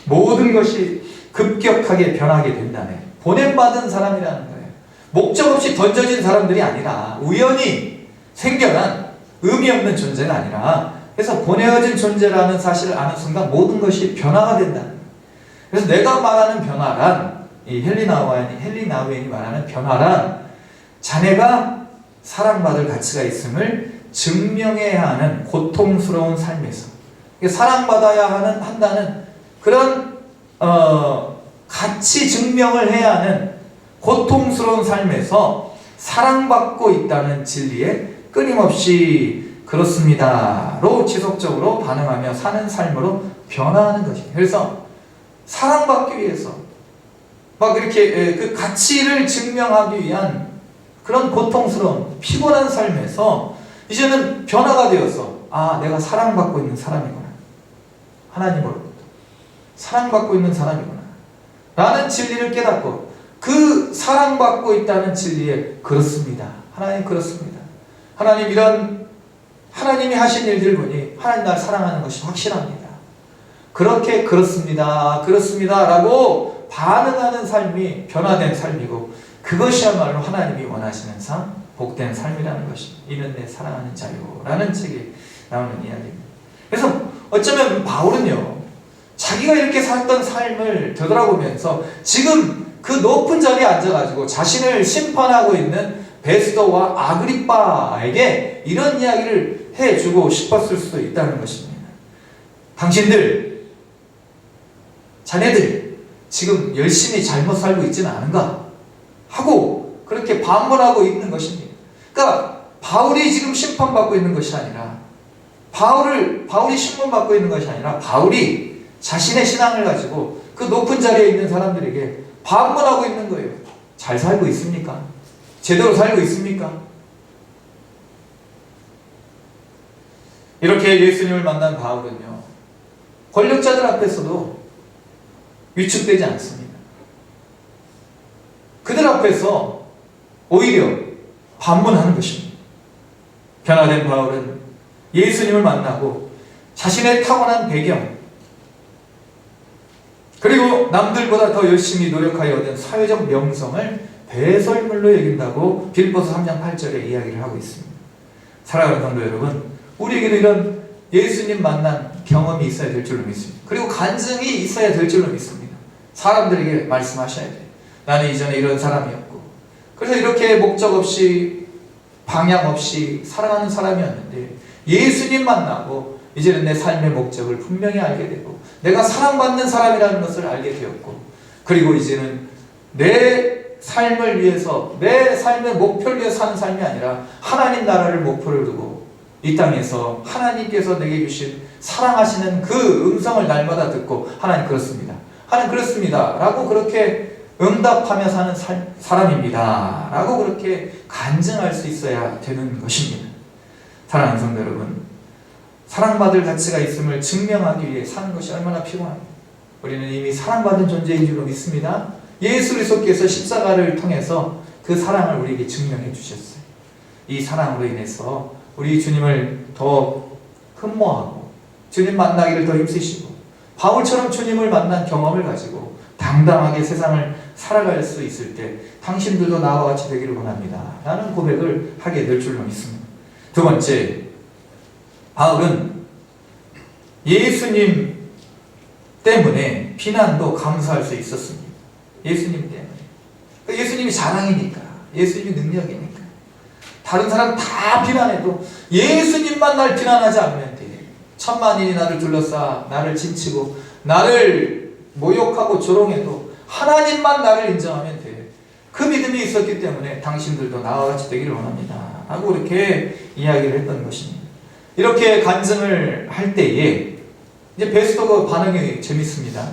모든 것이 급격하게 변하게 된다네. 보냄받은 사람이라는 거예요. 목적 없이 던져진 사람들이 아니라, 우연히 생겨난 의미 없는 존재가 아니라, 그래서 보내어진 존재라는 사실을 아는 순간 모든 것이 변화가 된다는 거예요. 그래서 내가 말하는 변화란, 이 헨리 나우엔이 말하는 변화란, 자네가 사랑받을 가치가 있음을 증명해야 하는 고통스러운 삶에서, 사랑받아야 한다는 그런 가치 증명을 해야 하는 고통스러운 삶에서 사랑받고 있다는 진리에 끊임없이 그렇습니다로 지속적으로 반응하며 사는 삶으로 변화하는 것입니다. 그래서 사랑받기 위해서 막 이렇게 그 가치를 증명하기 위한 그런 고통스러운 피곤한 삶에서 이제는 변화가 되어서, 아, 내가 사랑받고 있는 사람이구나, 하나님으로부터 사랑받고 있는 사람이구나 라는 진리를 깨닫고, 그 사랑받고 있다는 진리에 그렇습니다, 하나님 그렇습니다, 하나님 이런 하나님이 하신 일들 보니 하나님 날 사랑하는 것이 확실합니다, 그렇게 그렇습니다 라고 반응하는 삶이 변화된 삶이고, 그것이야말로 하나님이 원하시는 삶, 복된 삶이라는 것입니다. 이는 내 사랑하는 자요 라는 책에 나오는 이야기입니다. 그래서 어쩌면 바울은요, 자기가 이렇게 살던 삶을 되돌아보면서 지금 그 높은 자리에 앉아가지고 자신을 심판하고 있는 베스도와 아그리빠에게 이런 이야기를 해주고 싶었을 수도 있다는 것입니다. 당신들, 자네들 지금 열심히 잘못 살고 있지는 않은가 하고 그렇게 반문하고 있는 것입니다. 그러니까 바울이 지금 심판받고 있는 것이 아니라, 바울이 신문받고 있는 것이 아니라, 바울이 자신의 신앙을 가지고 그 높은 자리에 있는 사람들에게 반문하고 있는 거예요. 잘 살고 있습니까? 제대로 살고 있습니까? 이렇게 예수님을 만난 바울은요, 권력자들 앞에서도 위축되지 않습니다. 그들 앞에서 오히려 반문하는 것입니다. 변화된 바울은 예수님을 만나고 자신의 타고난 배경, 그리고 남들보다 더 열심히 노력하여 얻은 사회적 명성을 배설물로 여긴다고 빌립보서 3장 8절에 이야기를 하고 있습니다. 사랑하는 성도 여러분, 우리에게도 이런 예수님 만난 경험이 있어야 될 줄로 믿습니다. 그리고 간증이 있어야 될 줄로 믿습니다. 사람들에게 말씀하셔야 돼요. 나는 이전에 이런 사람이었고, 그래서 이렇게 목적 없이 방향 없이 살아가는 사람이었는데 예수님 만나고 이제는 내 삶의 목적을 분명히 알게 되고, 내가 사랑받는 사람이라는 것을 알게 되었고, 그리고 이제는 내 삶을 위해서, 내 삶의 목표를 위해서 사는 삶이 아니라 하나님 나라를 목표를 두고 이 땅에서 하나님께서 내게 주신 사랑하시는 그 음성을 날마다 듣고, 하나님 그렇습니다, 하나님 그렇습니다 라고 그렇게 응답하며 사는 사람입니다 라고 그렇게 간증할 수 있어야 되는 것입니다. 사랑하는 성도 여러분, 사랑받을 가치가 있음을 증명하기 위해 사는 것이 얼마나 피곤합니다. 우리는 이미 사랑받은 존재인 줄로 믿습니다. 예수 그리스도께서 십자가를 통해서 그 사랑을 우리에게 증명해 주셨어요. 이 사랑으로 인해서 우리 주님을 더 흠모하고 주님 만나기를 더 힘쓰시고 바울처럼 주님을 만난 경험을 가지고 당당하게 세상을 살아갈 수 있을 때 당신들도 나와 같이 되기를 원합니다 라는 고백을 하게 될 줄로 믿습니다. 두 번째, 바울은 예수님 때문에 비난도 감수할 수 있었습니다. 예수님 때문에. 예수님이 자랑이니까, 예수님이 능력이니까. 다른 사람 다 비난해도 예수님만 날 비난하지 않으면 돼. 천만인이 나를 둘러싸 나를 진치고 나를 모욕하고 조롱해도 하나님만 나를 인정하면 돼. 그 믿음이 있었기 때문에 당신들도 나와 같이 되기를 원합니다 하고 이렇게 이야기를 했던 것입니다. 이렇게 간증을 할 때에 이제 베스토가 반응이 재밌습니다.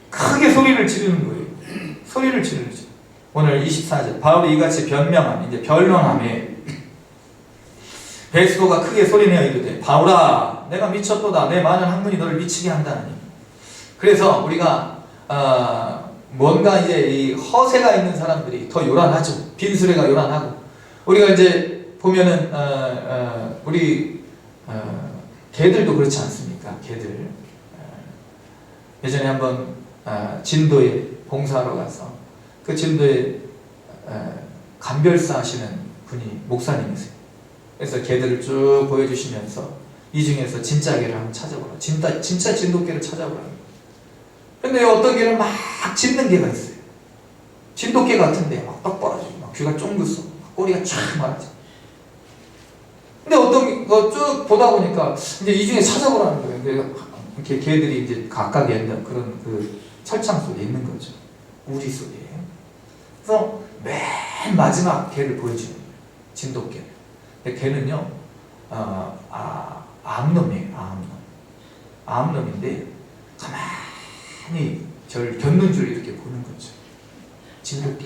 크게 소리를 지르는 거예요. 소리를 지르죠. 오늘 24절 바울이 이같이 변명함, 이제 변론함에 베스토가 크게 소리내어 이르되 바울아 내가 미쳤도다. 내 많은 학문이 너를 미치게 한다니. 그래서 우리가 뭔가 이제 이 허세가 있는 사람들이 더 요란하죠. 빈수레가 요란하고 우리가 이제 보면은 우리 개들도 그렇지 않습니까? 개들 예전에 한번 진도에 봉사하러 가서 그 진도에 감별사 하시는 분이 목사님이세요. 그래서 개들을 쭉 보여주시면서 이 중에서 진짜 개를 한번 찾아보라. 진짜 진돗개를 찾아보라. 근데 어떤 개는 막 짖는 개가 있어요. 진돗개 같은데 막 떡 벌어지고 막 귀가 쫑긋어 꼬리가 쫙 말하지. 근데 어떤 거 쭉 보다 보니까 이제 이 중에 찾아보라는 거예요. 이렇게 개들이 이제 각각 있는 그런 그 철창 속에 있는 거죠. 우리 속에. 그래서 맨 마지막 개를 보여주는 거예요. 진돗개. 근데 개는요, 암놈이에요. 암놈인데 가만히 저를 겪는 줄 이렇게 보는 거죠. 진돗개.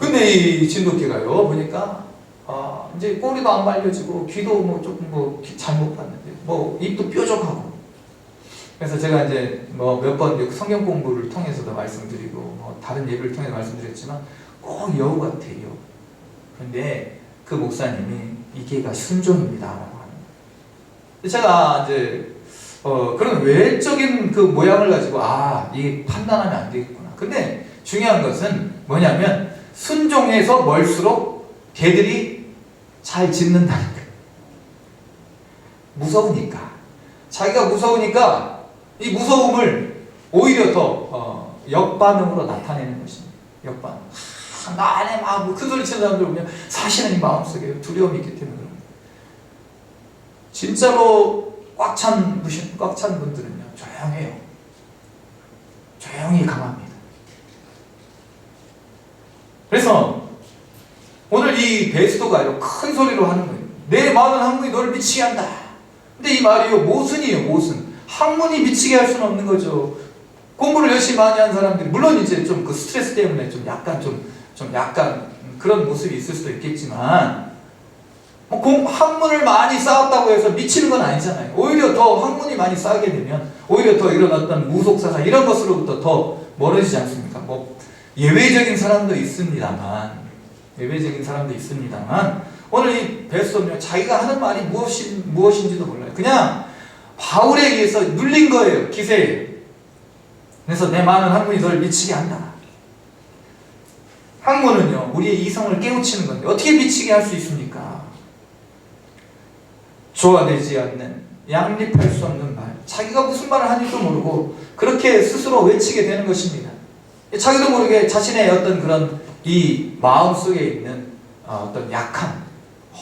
근데 이 진돗개가요 보니까 이제 꼬리도 안 말려지고 귀도 뭐 조금 뭐 잘못 봤는데 뭐 입도 뾰족하고. 그래서 제가 이제 뭐 몇 번 성경 공부를 통해서도 말씀드리고 뭐 다른 예배를 통해서 말씀드렸지만 꼭 여우 같아요. 근데 그 목사님이 이 개가 순종입니다라고 하는 거예요. 제가 이제 그런 외적인 그 모양을 가지고 이게 판단하면 안 되겠구나. 근데 중요한 것은 뭐냐면 순종해서 멀수록 개들이 잘 짖는다는 거예요. 무서우니까. 자기가 무서우니까 이 무서움을 오히려 더 역반응으로 나타내는 것입니다. 역반응. 나 안에 막 큰 소리 치는 사람들 보면 사실은 이 마음속에 두려움이 있기 때문에 그런 거예요. 진짜로 꽉 찬 분들은요 조용해요. 조용히 강합니다. 그래서 오늘 이 베스토가 큰 소리로 하는 거예요. 내 많은 학문이 너를 미치게 한다. 근데 이 말이요 모순이에요. 모순. 학문이 미치게 할 수는 없는 거죠. 공부를 열심히 많이 한 사람들이 물론 이제 좀 그 스트레스 때문에 좀 약간 그런 모습이 있을 수도 있겠지만 학문을 많이 쌓았다고 해서 미치는 건 아니잖아요. 오히려 더 학문이 많이 쌓게 되면 오히려 더 이런 어떤 무속사상 이런 것으로부터 더 멀어지지 않습니까? 뭐 예외적인 사람도 있습니다만 오늘 이 베스토는요 자기가 하는 말이 무엇인지도 몰라요. 그냥 바울에 의해서 눌린 거예요. 기세에. 그래서 내 많은 학문이 너를 미치게 한다. 학문은요 우리의 이성을 깨우치는 건데 어떻게 미치게 할 수 있습니까? 조화되지 않는 양립할 수 없는 말, 자기가 무슨 말을 하는지도 모르고 그렇게 스스로 외치게 되는 것입니다. 자기도 모르게 자신의 어떤 그런 이 마음속에 있는 어떤 약함,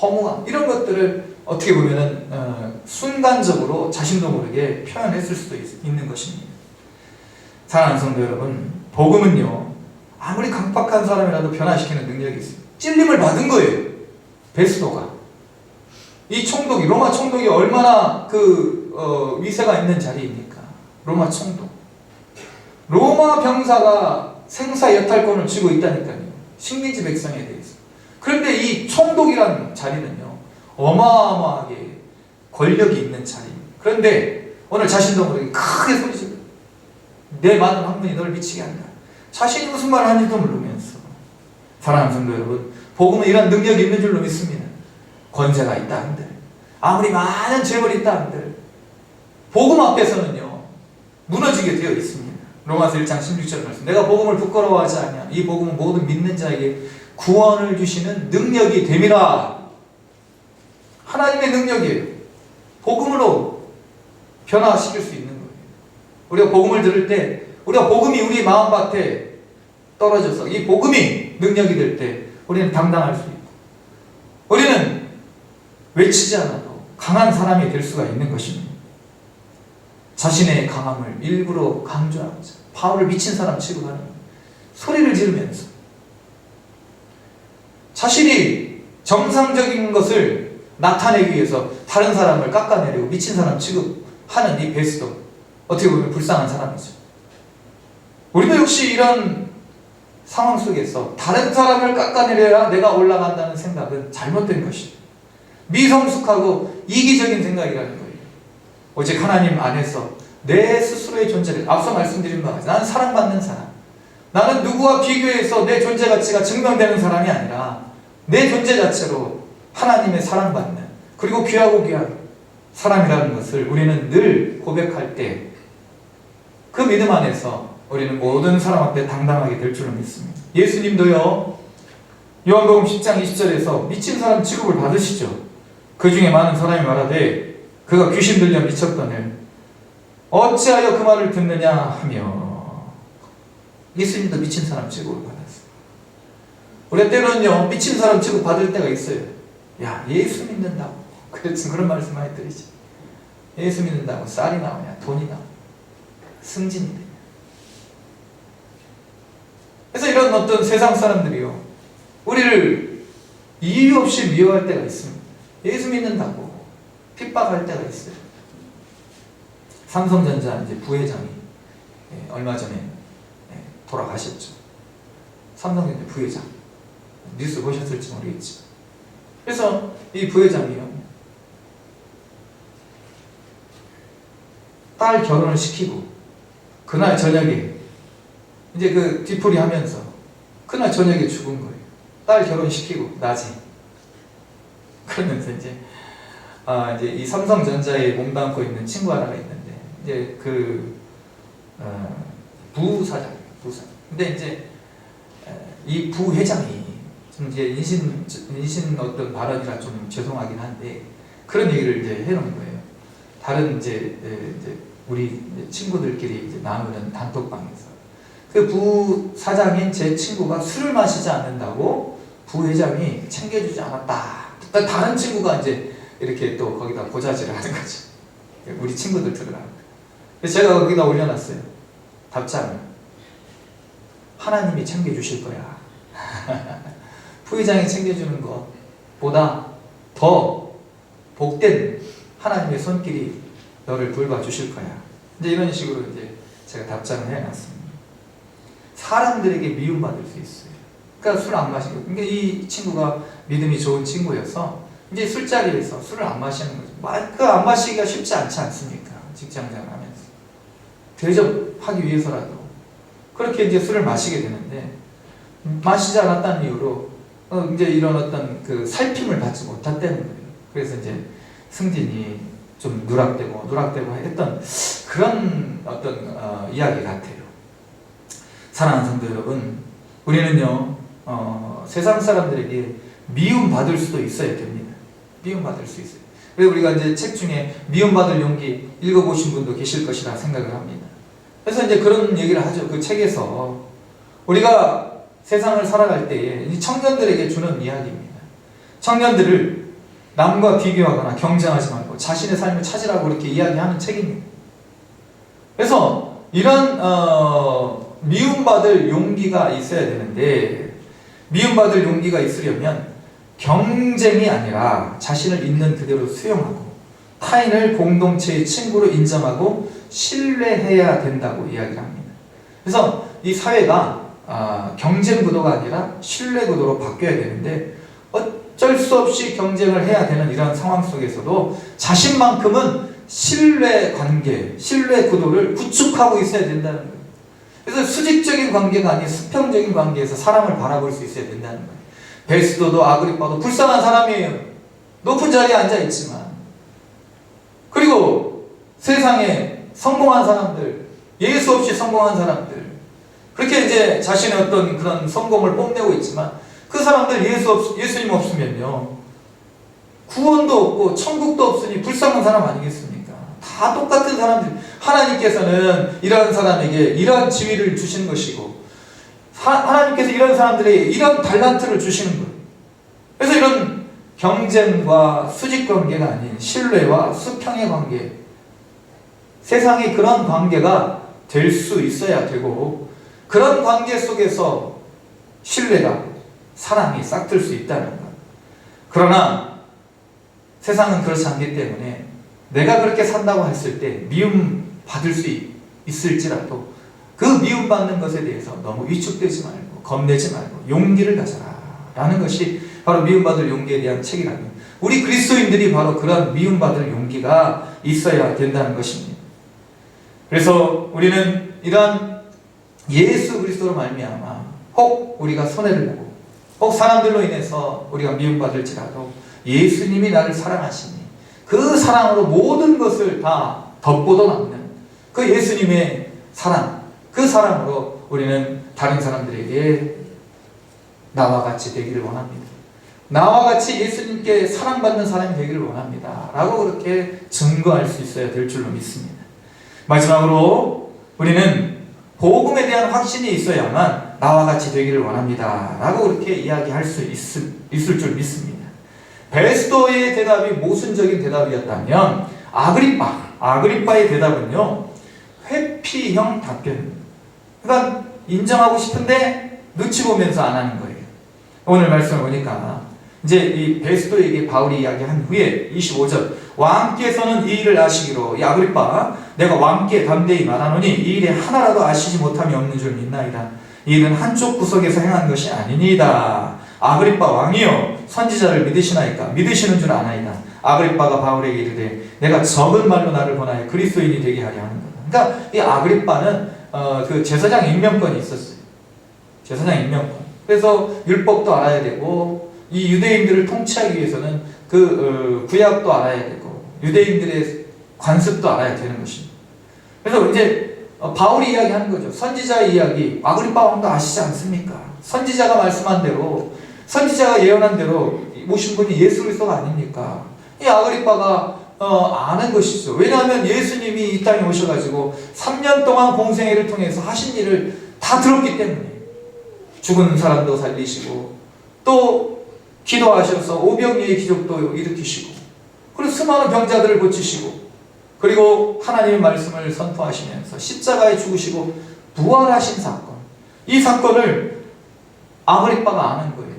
허무함 이런 것들을 어떻게 보면은 순간적으로 자신도 모르게 표현했을 수도 있는 것입니다. 사랑하는 성도 여러분, 복음은요 아무리 강박한 사람이라도 변화시키는 능력이 있어요. 찔림을 받은 거예요. 베스토가. 이 총독이, 로마 총독이 얼마나 위세가 있는 자리입니까? 로마 총독. 로마 병사가 생사 여탈권을 쥐고 있다니까요. 식민지 백성에 대해서. 그런데 이 총독이라는 자리는요 어마어마하게 권력이 있는 자리입니다. 그런데 오늘 자신도 모르게 크게 소리지르고 내 많은 학문이 널 미치게 한다. 자신이 무슨 말을 하는지도 모르면서. 사랑하는 성도 여러분, 복음은 이런 능력이 있는 줄로 믿습니다. 권세가 있다 한들, 아무리 많은 재물이 있다 한들 복음 앞에서는요 무너지게 되어 있습니다. 로마서 1장 16절 말씀, 내가 복음을 부끄러워하지 않냐. 이 복음은 모든 믿는 자에게 구원을 주시는 능력이 됨이라. 하나님의 능력이에요. 복음으로 변화시킬 수 있는 거예요. 우리가 복음을 들을 때, 우리가 복음이 우리 마음밭에 떨어져서 이 복음이 능력이 될 때 우리는 당당할 수 있고, 우리는 외치지 않아도 강한 사람이 될 수가 있는 것입니다. 자신의 강함을 일부러 강조하면서 바울을 미친 사람 취급하는 거예요. 소리를 지르면서 자신이 정상적인 것을 나타내기 위해서 다른 사람을 깎아내리고 미친 사람 취급하는 이 베스도 어떻게 보면 불쌍한 사람이죠. 우리도 역시 이런 상황 속에서 다른 사람을 깎아내려야 내가 올라간다는 생각은 잘못된 것이죠. 미성숙하고 이기적인 생각이라는 거예요. 오직 하나님 안에서 내 스스로의 존재를, 앞서 말씀드린 바와 같이 나는 사랑받는 사람, 나는 누구와 비교해서 내 존재 가치가 증명되는 사람이 아니라 내 존재 자체로 하나님의 사랑받는, 그리고 귀하고 귀한 사람이라는 것을 우리는 늘 고백할 때 그 믿음 안에서 우리는 모든 사람 앞에 당당하게 될 줄로 믿습니다. 예수님도요, 요한복음 10장 20절에서 미친 사람 취급을 받으시죠. 그 중에 많은 사람이 말하되 그가 귀신 들려 미쳤거늘 어찌하여 그 말을 듣느냐 하며. 예수님도 미친 사람 취급을 받았어요. 우리가 때로는요 미친 사람 취급 받을 때가 있어요. 야, 예수 믿는다고, 그렇지, 그런 말씀 많이 드리죠. 예수 믿는다고 쌀이 나오냐, 돈이 나오냐, 승진이 되냐. 그래서 이런 어떤 세상 사람들이요 우리를 이유 없이 미워할 때가 있습니다. 예수 믿는다고 핍박할 때가 있어요. 삼성전자 이제 부회장이 얼마 전에 돌아가셨죠. 삼성전자 부회장, 뉴스 보셨을지 모르겠지만, 그래서 이 부회장이요 딸 결혼을 시키고 그날 저녁에 이제 그 뒤풀이 하면서 그날 저녁에 죽은 거예요. 딸 결혼시키고 낮에. 그러면서 이제 이 삼성전자에 몸담고 있는 친구 하나가 있는데, 이제 그 부사장. 근데 이제 이 부회장이 좀 이제 인신 어떤 발언이라 좀 죄송하긴 한데 그런 얘기를 이제 해놓은 거예요. 다른 이제 우리 친구들끼리 이제 나누는 단톡방에서 그 부사장인 제 친구가 술을 마시지 않는다고 부회장이 챙겨주지 않았다. 다른 친구가 이제 이렇게 또 거기다 고자질을 하는 거죠. 우리 친구들 들으라고. 그래서 제가 거기다 올려놨어요. 답장을. 하나님이 챙겨주실 거야. 부회장이 챙겨주는 것보다 더 복된 하나님의 손길이 너를 돌봐주실 거야. 이제 이런 식으로 이제 제가 답장을 해놨습니다. 사람들에게 미움받을 수 있어요. 그러니까 술 안 마시고. 그러니까 이 친구가 믿음이 좋은 친구여서 이제 술자리에서 술을 안 마시는 거죠. 그 안 마시기가 쉽지 않지 않습니까? 직장생활 하면서. 대접하기 위해서라도. 그렇게 이제 술을 마시게 되는데, 마시지 않았다는 이유로 이제 이런 어떤 그 살핌을 받지 못했다는 거예요. 그래서 이제 승진이 좀 누락되고 했던 그런 어떤 이야기 같아요. 사랑하는 성도 여러분, 우리는요 세상 사람들에게 미움받을 수도 있어야 됩니다. 미움받을 수 있어요. 그래서 우리가 이제 책 중에 미움받을 용기 읽어보신 분도 계실 것이라 생각을 합니다. 그래서 이제 그런 얘기를 하죠. 그 책에서 우리가 세상을 살아갈 때에 이 청년들에게 주는 이야기입니다. 청년들을 남과 비교하거나 경쟁하지 말고 자신의 삶을 찾으라고 이렇게 이야기하는 책입니다. 그래서 이런 미움받을 용기가 있어야 되는데, 미움받을 용기가 있으려면 경쟁이 아니라 자신을 있는 그대로 수용하고 타인을 공동체의 친구로 인정하고 신뢰해야 된다고 이야기를 합니다. 그래서 이 사회가 경쟁 구도가 아니라 신뢰 구도로 바뀌어야 되는데, 어쩔 수 없이 경쟁을 해야 되는 이런 상황 속에서도 자신만큼은 신뢰 관계, 신뢰 구도를 구축하고 있어야 된다는 거예요. 그래서 수직적인 관계가 아닌 수평적인 관계에서 사람을 바라볼 수 있어야 된다는 거예요. 베스도도 아그리빠도 불쌍한 사람이에요. 높은 자리에 앉아 있지만. 그리고 세상에 성공한 사람들, 예수 없이 성공한 사람들, 그렇게 이제 자신의 어떤 그런 성공을 뽐내고 있지만 그 사람들 예수님 없으면요, 구원도 없고 천국도 없으니 불쌍한 사람 아니겠습니까? 다 똑같은 사람들. 하나님께서는 이러한 사람에게 이러한 지위를 주시는 것이고, 하나님께서 이런 사람들에게 이런 달란트를 주시는 거예요. 그래서 이런 경쟁과 수직 관계가 아닌 신뢰와 수평의 관계, 세상에 그런 관계가 될 수 있어야 되고, 그런 관계 속에서 신뢰가, 사랑이 싹틀 수 있다는 것. 그러나 세상은 그렇지 않기 때문에 내가 그렇게 산다고 했을 때 미움 받을 수 있을지라도 그 미움 받는 것에 대해서 너무 위축되지 말고 겁내지 말고 용기를 가져라 라는 것이 바로 미움 받을 용기에 대한 책이라면, 우리 그리스도인들이 바로 그런 미움 받을 용기가 있어야 된다는 것입니다. 그래서 우리는 이러한 예수 그리스도로 말미암아 혹 우리가 손해를 보고 혹 사람들로 인해서 우리가 미움받을지라도 예수님이 나를 사랑하시니 그 사랑으로 모든 것을 다 덮고도 남는 그 예수님의 사랑, 그 사랑으로 우리는 다른 사람들에게 나와 같이 되기를 원합니다. 나와 같이 예수님께 사랑받는 사람이 되기를 원합니다 라고 그렇게 증거할 수 있어야 될 줄로 믿습니다. 마지막으로 우리는 복음에 대한 확신이 있어야만 나와 같이 되기를 원합니다 라고 그렇게 이야기할 수 있을 줄 믿습니다. 베스도의 대답이 모순적인 대답이었다면 아그리빠의 대답은요, 회피형 답변입니다. 그러니까 인정하고 싶은데 눈치 보면서 안 하는 거예요. 오늘 말씀을 보니까 이제 이 베스도에게 바울이 이야기한 후에 25절, 왕께서는 이 일을 아시기로 이 아그리빠 내가 왕께 담대히 말하노니 이 일에 하나라도 아시지 못함이 없는 줄 믿나이다. 이 일은 한쪽 구석에서 행한 것이 아니니이다. 아그리빠 왕이여 선지자를 믿으시나이까? 믿으시는 줄 아나이다. 아그리빠가 바울에게 이르되 내가 적은 말로 나를 권하여 그리스도인이 되게 하려 하는 거다. 그러니까 이 아그리빠는 그 제사장 임명권이 있었어요. 제사장 임명권. 그래서 율법도 알아야 되고 이 유대인들을 통치하기 위해서는 그 구약도 알아야 되고 유대인들의 관습도 알아야 되는 것입니다. 그래서 이제 바울이 이야기하는 거죠. 선지자의 이야기, 아그리빠 왕도 아시지 않습니까? 선지자가 말씀한 대로, 선지자가 예언한 대로 오신 분이 예수 그리스도가 아닙니까? 이 아그리빠가 아는 것이죠. 왜냐하면 예수님이 이 땅에 오셔가지고 3년 동안 공생애를 통해서 하신 일을 다 들었기 때문에, 죽은 사람도 살리시고 또 기도하셔서 오병이의 기적도 일으키시고, 그리고 수많은 병자들을 고치시고, 그리고 하나님의 말씀을 선포하시면서 십자가에 죽으시고 부활하신 사건, 이 사건을 아그리빠가 아는 거예요.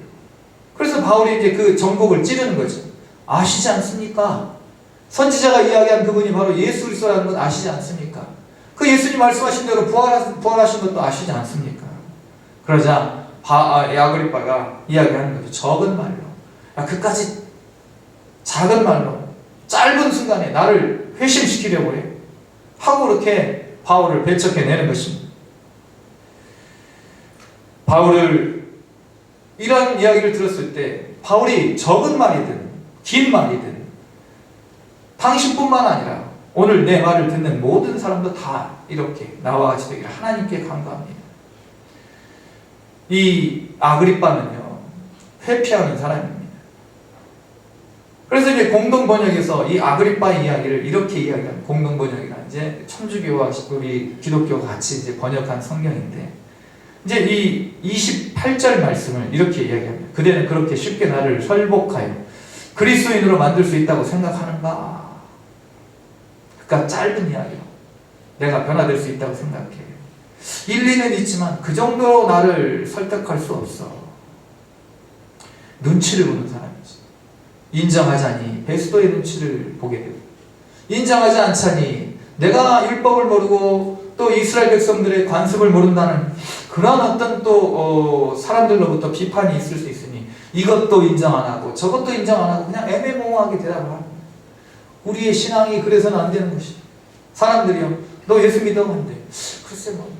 그래서 바울이 이제 그 정복을 찌르는 거죠. 아시지 않습니까? 선지자가 이야기한 그분이 바로 예수 그리스도라는 건 아시지 않습니까? 그 예수님 말씀하신 대로 부활하신 것도 아시지 않습니까? 그러자 아그리빠가 이야기하는 거죠. 적은 말로, 그까지 작은 말로 짧은 순간에 나를 회심시키려고 해 하고 그렇게 바울을 배척해내는 것입니다. 바울을 이런 이야기를 들었을 때 바울이 적은 말이든 긴 말이든 당신뿐만 아니라 오늘 내 말을 듣는 모든 사람도 다 이렇게 나와 같이 되기를 하나님께 간구합니다. 이 아그리빠는요, 회피하는 사람입니다. 그래서 이제 공동번역에서 이 아그리빠의 이야기를 이렇게 이야기하는, 공동번역이라 이제 천주교와 우리 기독교가 같이 이제 번역한 성경인데, 이제 이 28절 말씀을 이렇게 이야기합니다. 그대는 그렇게 쉽게 나를 설복하여 그리스도인으로 만들 수 있다고 생각하는가? 그러니까 짧은 이야기로 내가 변화될 수 있다고 생각해. 일리는 있지만 그 정도로 나를 설득할 수 없어. 눈치를 보는 사람이지. 인정하자니 베스도의 눈치를 보게 되고, 인정하지 않자니 내가 율법을 모르고 또 이스라엘 백성들의 관습을 모른다는 그런 어떤 또 사람들로부터 비판이 있을 수 있으니 이것도 인정 안 하고 저것도 인정 안 하고 그냥 애매모호하게 대답을 합니다. 우리의 신앙이 그래서는 안 되는 것이. 사람들이요, 너 예수 믿어? 근데 글쎄 뭐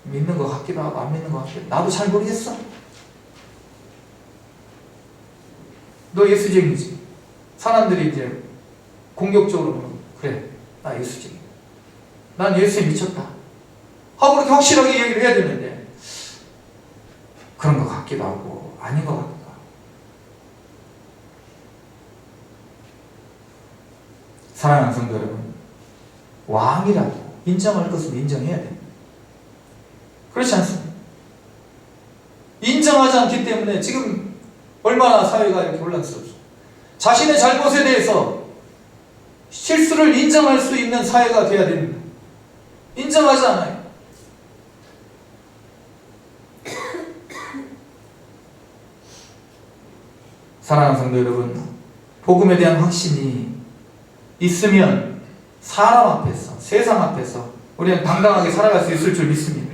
믿는 것 같기도 하고 안 믿는 것 같기도 하고 나도 잘 모르겠어. 너 예수쟁이지. 사람들이 이제 공격적으로 보면 그래, 나 예수쟁이. 난 예수에 미쳤다 하고 그렇게 확실하게 얘기를 해야 되는데 그런 것 같기도 하고 아닌 것 같기도 하고. 사랑하는 성도 여러분, 왕이라도 인정할 것은 인정해야 됩니다. 그렇지 않습니까? 인정하지 않기 때문에 지금 얼마나 사회가 이렇게 혼란스럽죠. 자신의 잘못에 대해서 실수를 인정할 수 있는 사회가 되어야 됩니다. 인정하지 않아요. 사랑하는 성도 여러분, 복음에 대한 확신이 있으면 사람 앞에서, 세상 앞에서 우리는 당당하게 살아갈 수 있을 줄 믿습니다.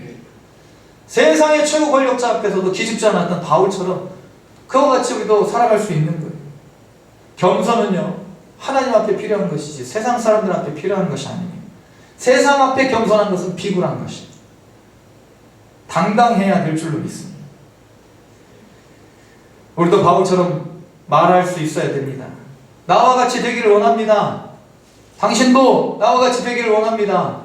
세상의 최고 권력자 앞에서도 기죽지 않았던 바울처럼 그와 같이 우리도 살아갈 수 있는 거예요. 겸손은요, 하나님 앞에 필요한 것이지 세상 사람들 앞에 필요한 것이 아닙니다. 세상 앞에 겸손한 것은 비굴한 것입니다. 당당해야 될 줄로 믿습니다. 우리도 바울처럼 말할 수 있어야 됩니다. 나와 같이 되기를 원합니다. 당신도 나와 같이 되기를 원합니다.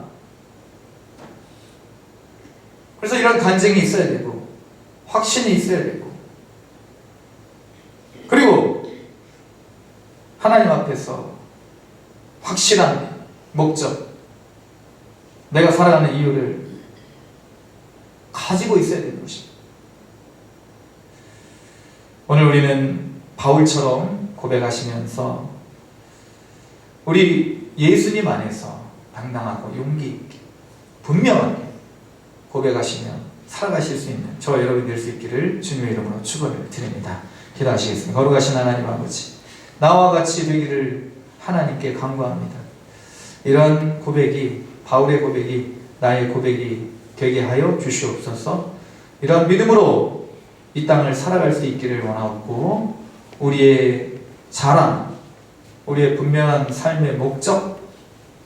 그래서 이런 간증이 있어야 되고 확신이 있어야 되고, 그리고 하나님 앞에서 확실한 목적, 내가 살아가는 이유를 가지고 있어야 되는 것입니다. 오늘 우리는 바울처럼 고백하시면서 우리 예수님 안에서 당당하고 용기 있게 분명하게 고백하시며 살아가실 수 있는 저와 여러분이 될 수 있기를 주님의 이름으로 축원을 드립니다. 기도하시겠습니다. 거룩하신 하나님 아버지, 나와 같이 되기를 하나님께 간구합니다. 이런 고백이, 바울의 고백이 나의 고백이 되게 하여 주시옵소서. 이런 믿음으로 이 땅을 살아갈 수 있기를 원하옵고, 우리의 자랑, 우리의 분명한 삶의 목적,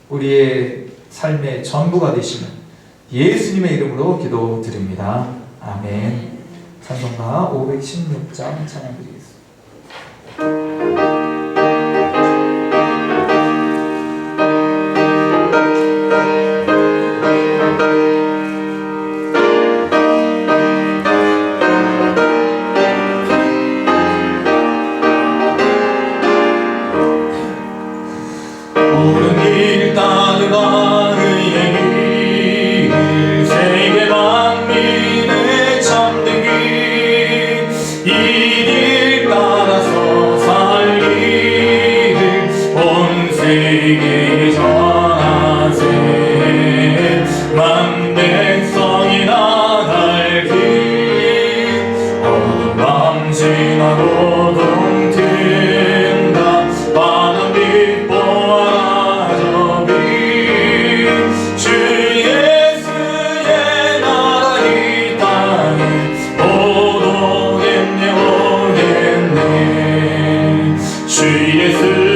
우리의 삶의 전부가 되시는 예수님의 이름으로 기도드립니다. 아멘. 찬송가 516장 찬양드리겠습니다. 주 예수의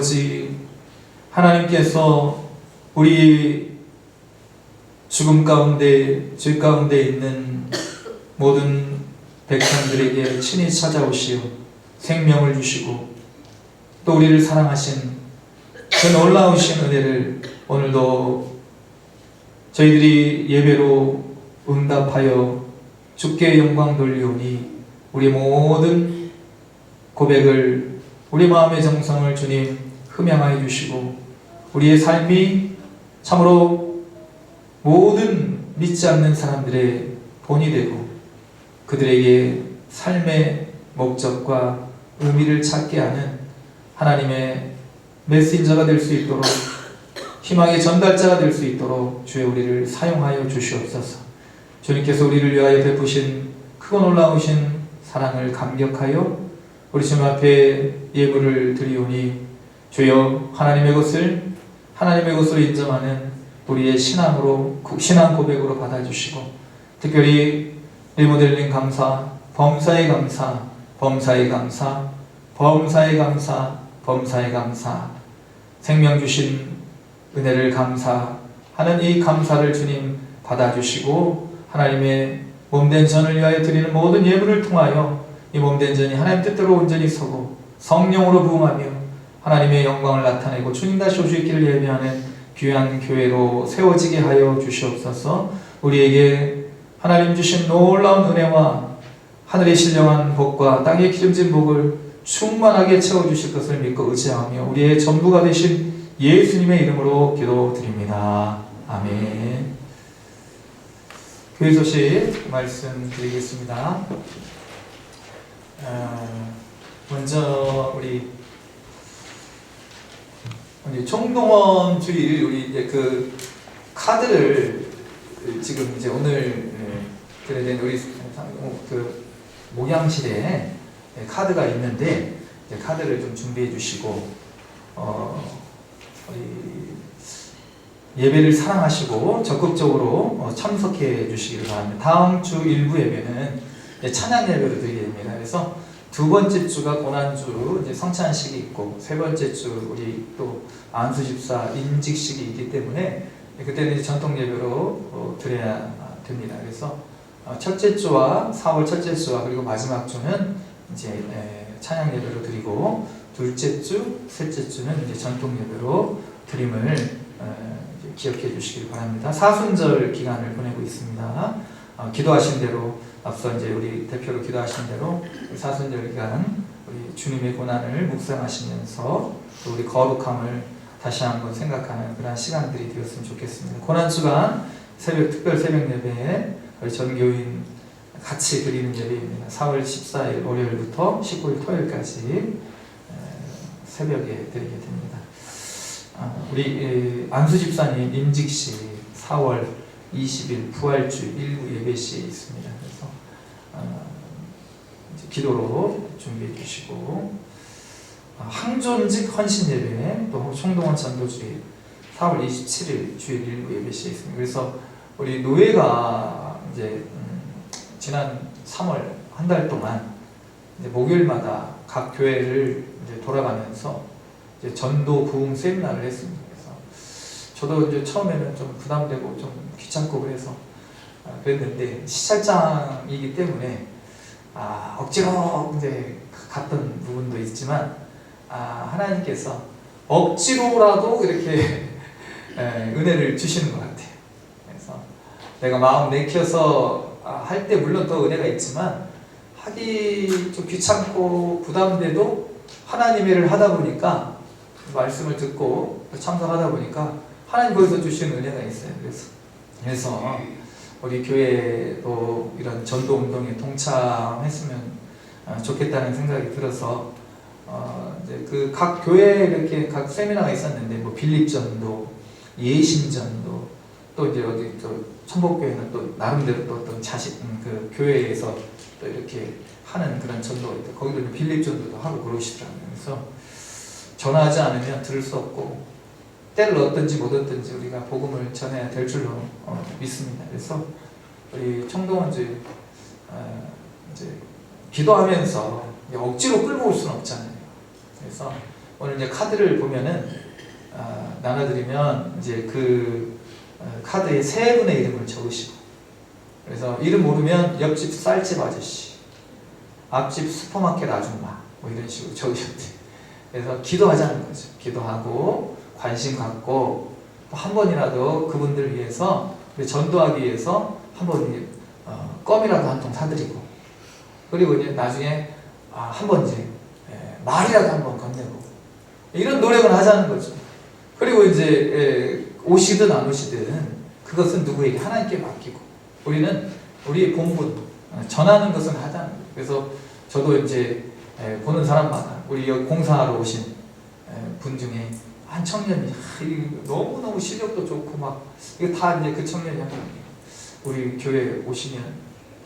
아버지, 하나님께서 우리 죽음 가운데, 죄 가운데 있는 모든 백성들에게 친히 찾아오시어 생명을 주시고 또 우리를 사랑하신 그 놀라우신 은혜를 오늘도 저희들이 예배로 응답하여 주께 영광 돌리오니 우리 모든 고백을, 우리 마음의 정성을 주님 흠양하여 주시고 우리의 삶이 참으로 모든 믿지 않는 사람들의 본이 되고 그들에게 삶의 목적과 의미를 찾게 하는 하나님의 메신저가 될 수 있도록, 희망의 전달자가 될 수 있도록 주여 우리를 사용하여 주시옵소서. 주님께서 우리를 위하여 베푸신 크고 놀라우신 사랑을 감격하여 우리 주님 앞에 예물을 드리오니 주여 하나님의 것으로 인정하는 우리의 신앙으로, 신앙 고백으로 받아주시고 특별히 리모델링 감사, 범사에 감사, 범사에 감사, 범사에 감사, 범사에 감사, 생명 주신 은혜를 감사하는 이 감사를 주님 받아주시고 하나님의 몸된 전을 위하여 드리는 모든 예물을 통하여 이 몸된 전이 하나님 뜻대로 온전히 서고 성령으로 부응하며 하나님의 영광을 나타내고 주님 다시 오실 길을 예비하는 귀한 교회로 세워지게 하여 주시옵소서. 우리에게 하나님 주신 놀라운 은혜와 하늘의 신령한 복과 땅의 기름진 복을 충만하게 채워주실 것을 믿고 의지하며 우리의 전부가 되신 예수님의 이름으로 기도드립니다. 아멘. 교회 소식 말씀드리겠습니다. 먼저 우리 총동원 주일 우리 이제 그 카드를 지금 이제 오늘 드려야 되는 우리 그 목양실에 카드가 있는데 카드를 좀 준비해 주시고 우리 예배를 사랑하시고 적극적으로 참석해 주시기를 바랍니다. 다음 주 일부 예배는 찬양 예배로 드리게 됩니다. 그래서 두 번째 주가 고난주 이제 성찬식이 있고 세 번째 주 우리 또 안수 집사 임직식이 있기 때문에 그때는 이제 전통 예배로 드려야 됩니다. 그래서 첫째 주와 4월 첫째 주와 그리고 마지막 주는 이제 찬양 예배로 드리고 둘째 주, 셋째 주는 이제 전통 예배로 드림을 기억해 주시길 바랍니다. 사순절 기간을 보내고 있습니다. 기도하신 대로 앞서 이제 우리 대표로 기도하신 대로 사순절 기간 우리 주님의 고난을 묵상하시면서 또 우리 거룩함을 다시 한번 생각하는 그런 시간들이 되었으면 좋겠습니다. 고난주간 특별 새벽 예배에 우리 전교인 같이 드리는 예배입니다. 4월 14일 월요일부터 19일 토요일까지 새벽에 드리게 됩니다. 우리 안수 집사님 임직식 4월 20일 부활주 일부 예배 시에 있습니다. 그래서 이제 기도로 준비해 주시고 항존직 헌신 예배 또 총동원 전도주일 4월 27일 주일 일부 예배 시에 있습니다. 그래서 우리 노예가 이제 지난 3월 한 달 동안 이제 목요일마다 각 교회를 이제 돌아가면서 이제 전도 부흥 세미나를 했습니다. 그래서 저도 이제 처음에는 좀 부담되고 좀 귀찮고 그래서 그랬는데 시찰장이기 때문에 억지로 이제 갔던 부분도 있지만 하나님께서 억지로라도 이렇게 은혜를 주시는 것 같아요. 그래서 내가 마음 내켜서 할 때 물론 또 은혜가 있지만 하기 좀 귀찮고 부담돼도 하나님의 일을 하다 보니까 말씀을 듣고 참석하다 보니까 하나님 거기서 주시는 은혜가 있어요. 그래서 우리 교회도 이런 전도 운동에 동참했으면 좋겠다는 생각이 들어서 이제 그 각 교회에 이렇게 각 세미나가 있었는데 뭐 빌립전도, 예신전도, 또 이제 어디 또 천복교회는 또 나름대로 또 어떤 그 교회에서 또 이렇게 하는 그런 전도가 있다. 거기도 빌립전도도 하고 그러시더라고요. 그래서 전하지 않으면 들을 수 없고 때를 얻든지 못 얻든지 우리가 복음을 전해야 될 줄로 믿습니다. 그래서 우리 총동원주 이제 기도하면서 억지로 끌고 올 수는 없잖아요. 그래서 오늘 이제 카드를 보면은 나눠드리면 이제 그 카드에 세 분의 이름을 적으시고, 그래서 이름 모르면 옆집 쌀집 아저씨, 앞집 슈퍼마켓 아줌마 뭐 이런 식으로 적으셨대요. 그래서 기도하자는 거죠. 기도하고 관심 갖고 한 번이라도 그분들 위해서 전도하기 위해서 한 번 껌이라도 한 통 사드리고, 그리고 이제 나중에 한 번 이제 말이라도 한 번 건네고 이런 노력을 하자는 거죠. 그리고 이제 오시든 안 오시든 그것은 누구에게? 하나님께 맡기고, 우리는 우리의 본분 전하는 것은 하자는 거예요. 그래서 저도 이제 보는 사람마다 우리 여기 공사하러 오신 분 중에 한 청년이 너무너무 실력도 좋고 막 이거 다 이제 그 청년이 한 거예요. 우리 교회에 오시면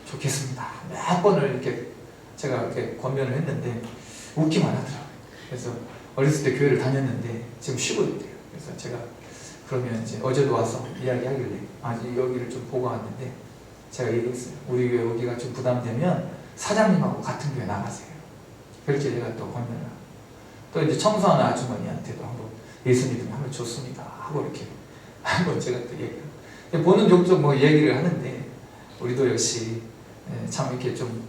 좋겠습니다. 몇 번을 이렇게 제가 이렇게 권면을 했는데 웃기만 하더라고요. 그래서 어렸을 때 교회를 다녔는데 지금 쉬고 있대요. 그래서 제가 그러면 이제 어제도 와서 이야기하길래 여기를 좀 보고 왔는데 제가 얘기했어요. 우리 교회 오기가 좀 부담되면 사장님하고 같은 교회 나가세요. 그렇게 제가 또 권면을 하고, 또 이제 청소하는 아주머니한테도 한번 예수 믿으면 하면 좋습니다 하고 이렇게 한번 제가 또 얘기하고, 보는 족족 뭐 얘기를 하는데 우리도 역시 참 이렇게 좀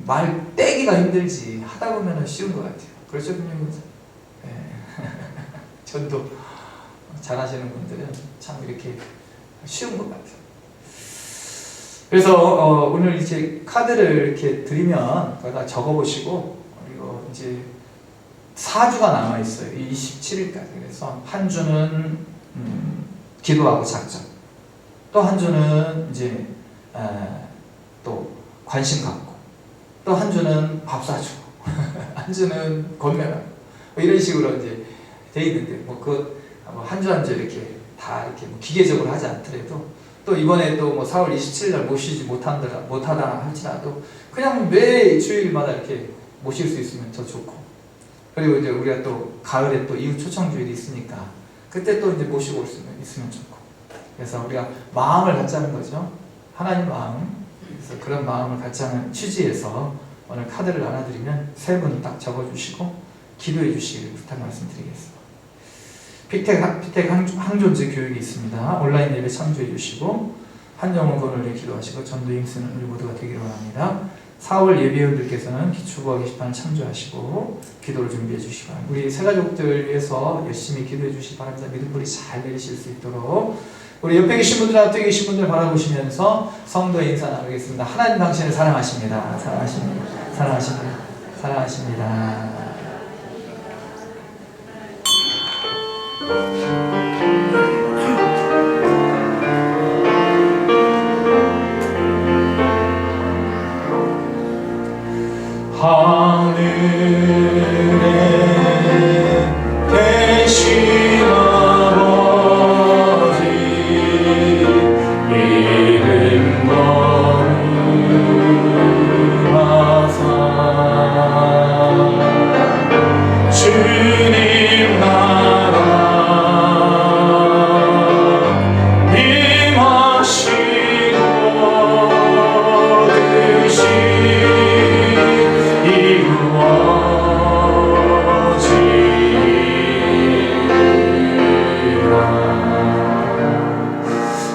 말 떼기가 힘들지 하다 보면은 쉬운 것 같아요. 그렇죠, 김영민사? 전도 잘하시는 분들은 참 이렇게 쉬운 것 같아요. 그래서 오늘 이제 카드를 이렇게 드리면 거기다 적어보시고, 그리고 이제 4주가 남아 있어요. 27일까지. 그래서 한 주는 기도하고 작전, 또 한 주는 이제 또 관심 갖고, 또 한 주는 밥 사주고, 한 주는 건면하고, 뭐 이런 식으로 이제 돼 있는데, 뭐 그 한 주 한 주 이렇게 다 이렇게 뭐 기계적으로 하지 않더라도, 또 이번에 또 뭐 4월 27일 날 모시지 못하다 할지라도 그냥 매 주일마다 이렇게 모실 수 있으면 더 좋고, 그리고 이제 우리가 또 가을에 또 이웃 초청 주일이 있으니까 그때 또 이제 모시고 있으면 좋고, 그래서 우리가 마음을 갖자는 거죠. 하나님 마음. 그래서 그런 마음을 갖자는 취지에서 오늘 카드를 나눠드리면 세 분 딱 적어주시고 기도해 주시기를 부탁 말씀드리겠습니다. 피택 항존제 교육이 있습니다. 온라인 예배 참조해 주시고 한영혼 건을 위해 기도하시고 전도 힘쓰는 우리 모두가 되기를 원합니다. 4월 예배원들께서는 기초부와 게시판 참조하시고 기도를 준비해 주시기 바랍니다. 우리 새가족들 위해서 열심히 기도해 주시기 바랍니다. 믿음불이 잘 내리실 수 있도록 우리 옆에 계신 분들, 앞에 계신 분들 바라보시면서 성도의 인사 나누겠습니다. 하나님 당신을 사랑하십니다. 사랑하십니다. 사랑하십니다. 사랑하십니다. 하늘에 계신 아버지 이름 거룩하사 주님 나라 임하시고 뜻이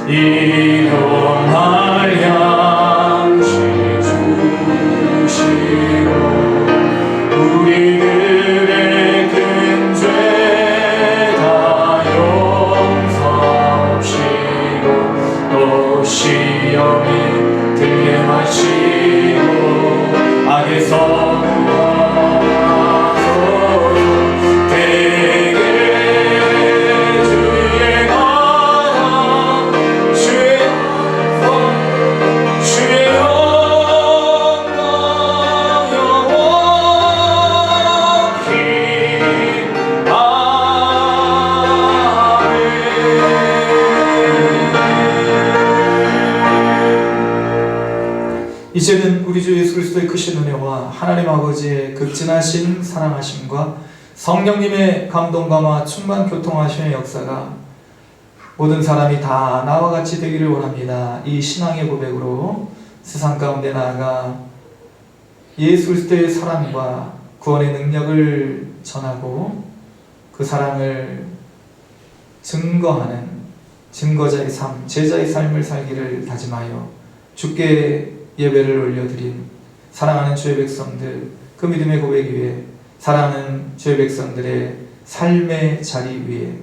일용할 양식 주시고 우리들의 큰 죄 다 용서하시고 또 시험에 들게 하시고 악에서 이제는 우리 주 예수 그리스도의 크신 은혜와 하나님 아버지의 극진하신 사랑하심과 성령님의 감동감화 충만 교통하심의 역사가 모든 사람이 다 나와 같이 되기를 원합니다. 이 신앙의 고백으로 세상 가운데 나아가 예수 그리스도의 사랑과 구원의 능력을 전하고 그 사랑을 증거하는 증거자의 삶, 제자의 삶을 살기를 다짐하여 주께 예배를 올려드린 사랑하는 주의 백성들, 그 믿음의 고백 위에 사랑하는 주의 백성들의 삶의 자리 위에,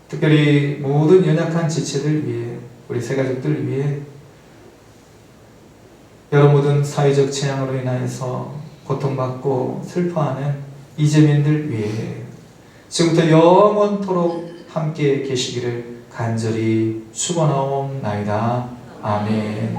특별히 모든 연약한 지체들 위에, 우리 새가족들 위에, 여러 모든 사회적 재앙으로 인하여서 고통받고 슬퍼하는 이재민들 위해 지금부터 영원토록 함께 계시기를 간절히 축원하옵나이다. 아멘.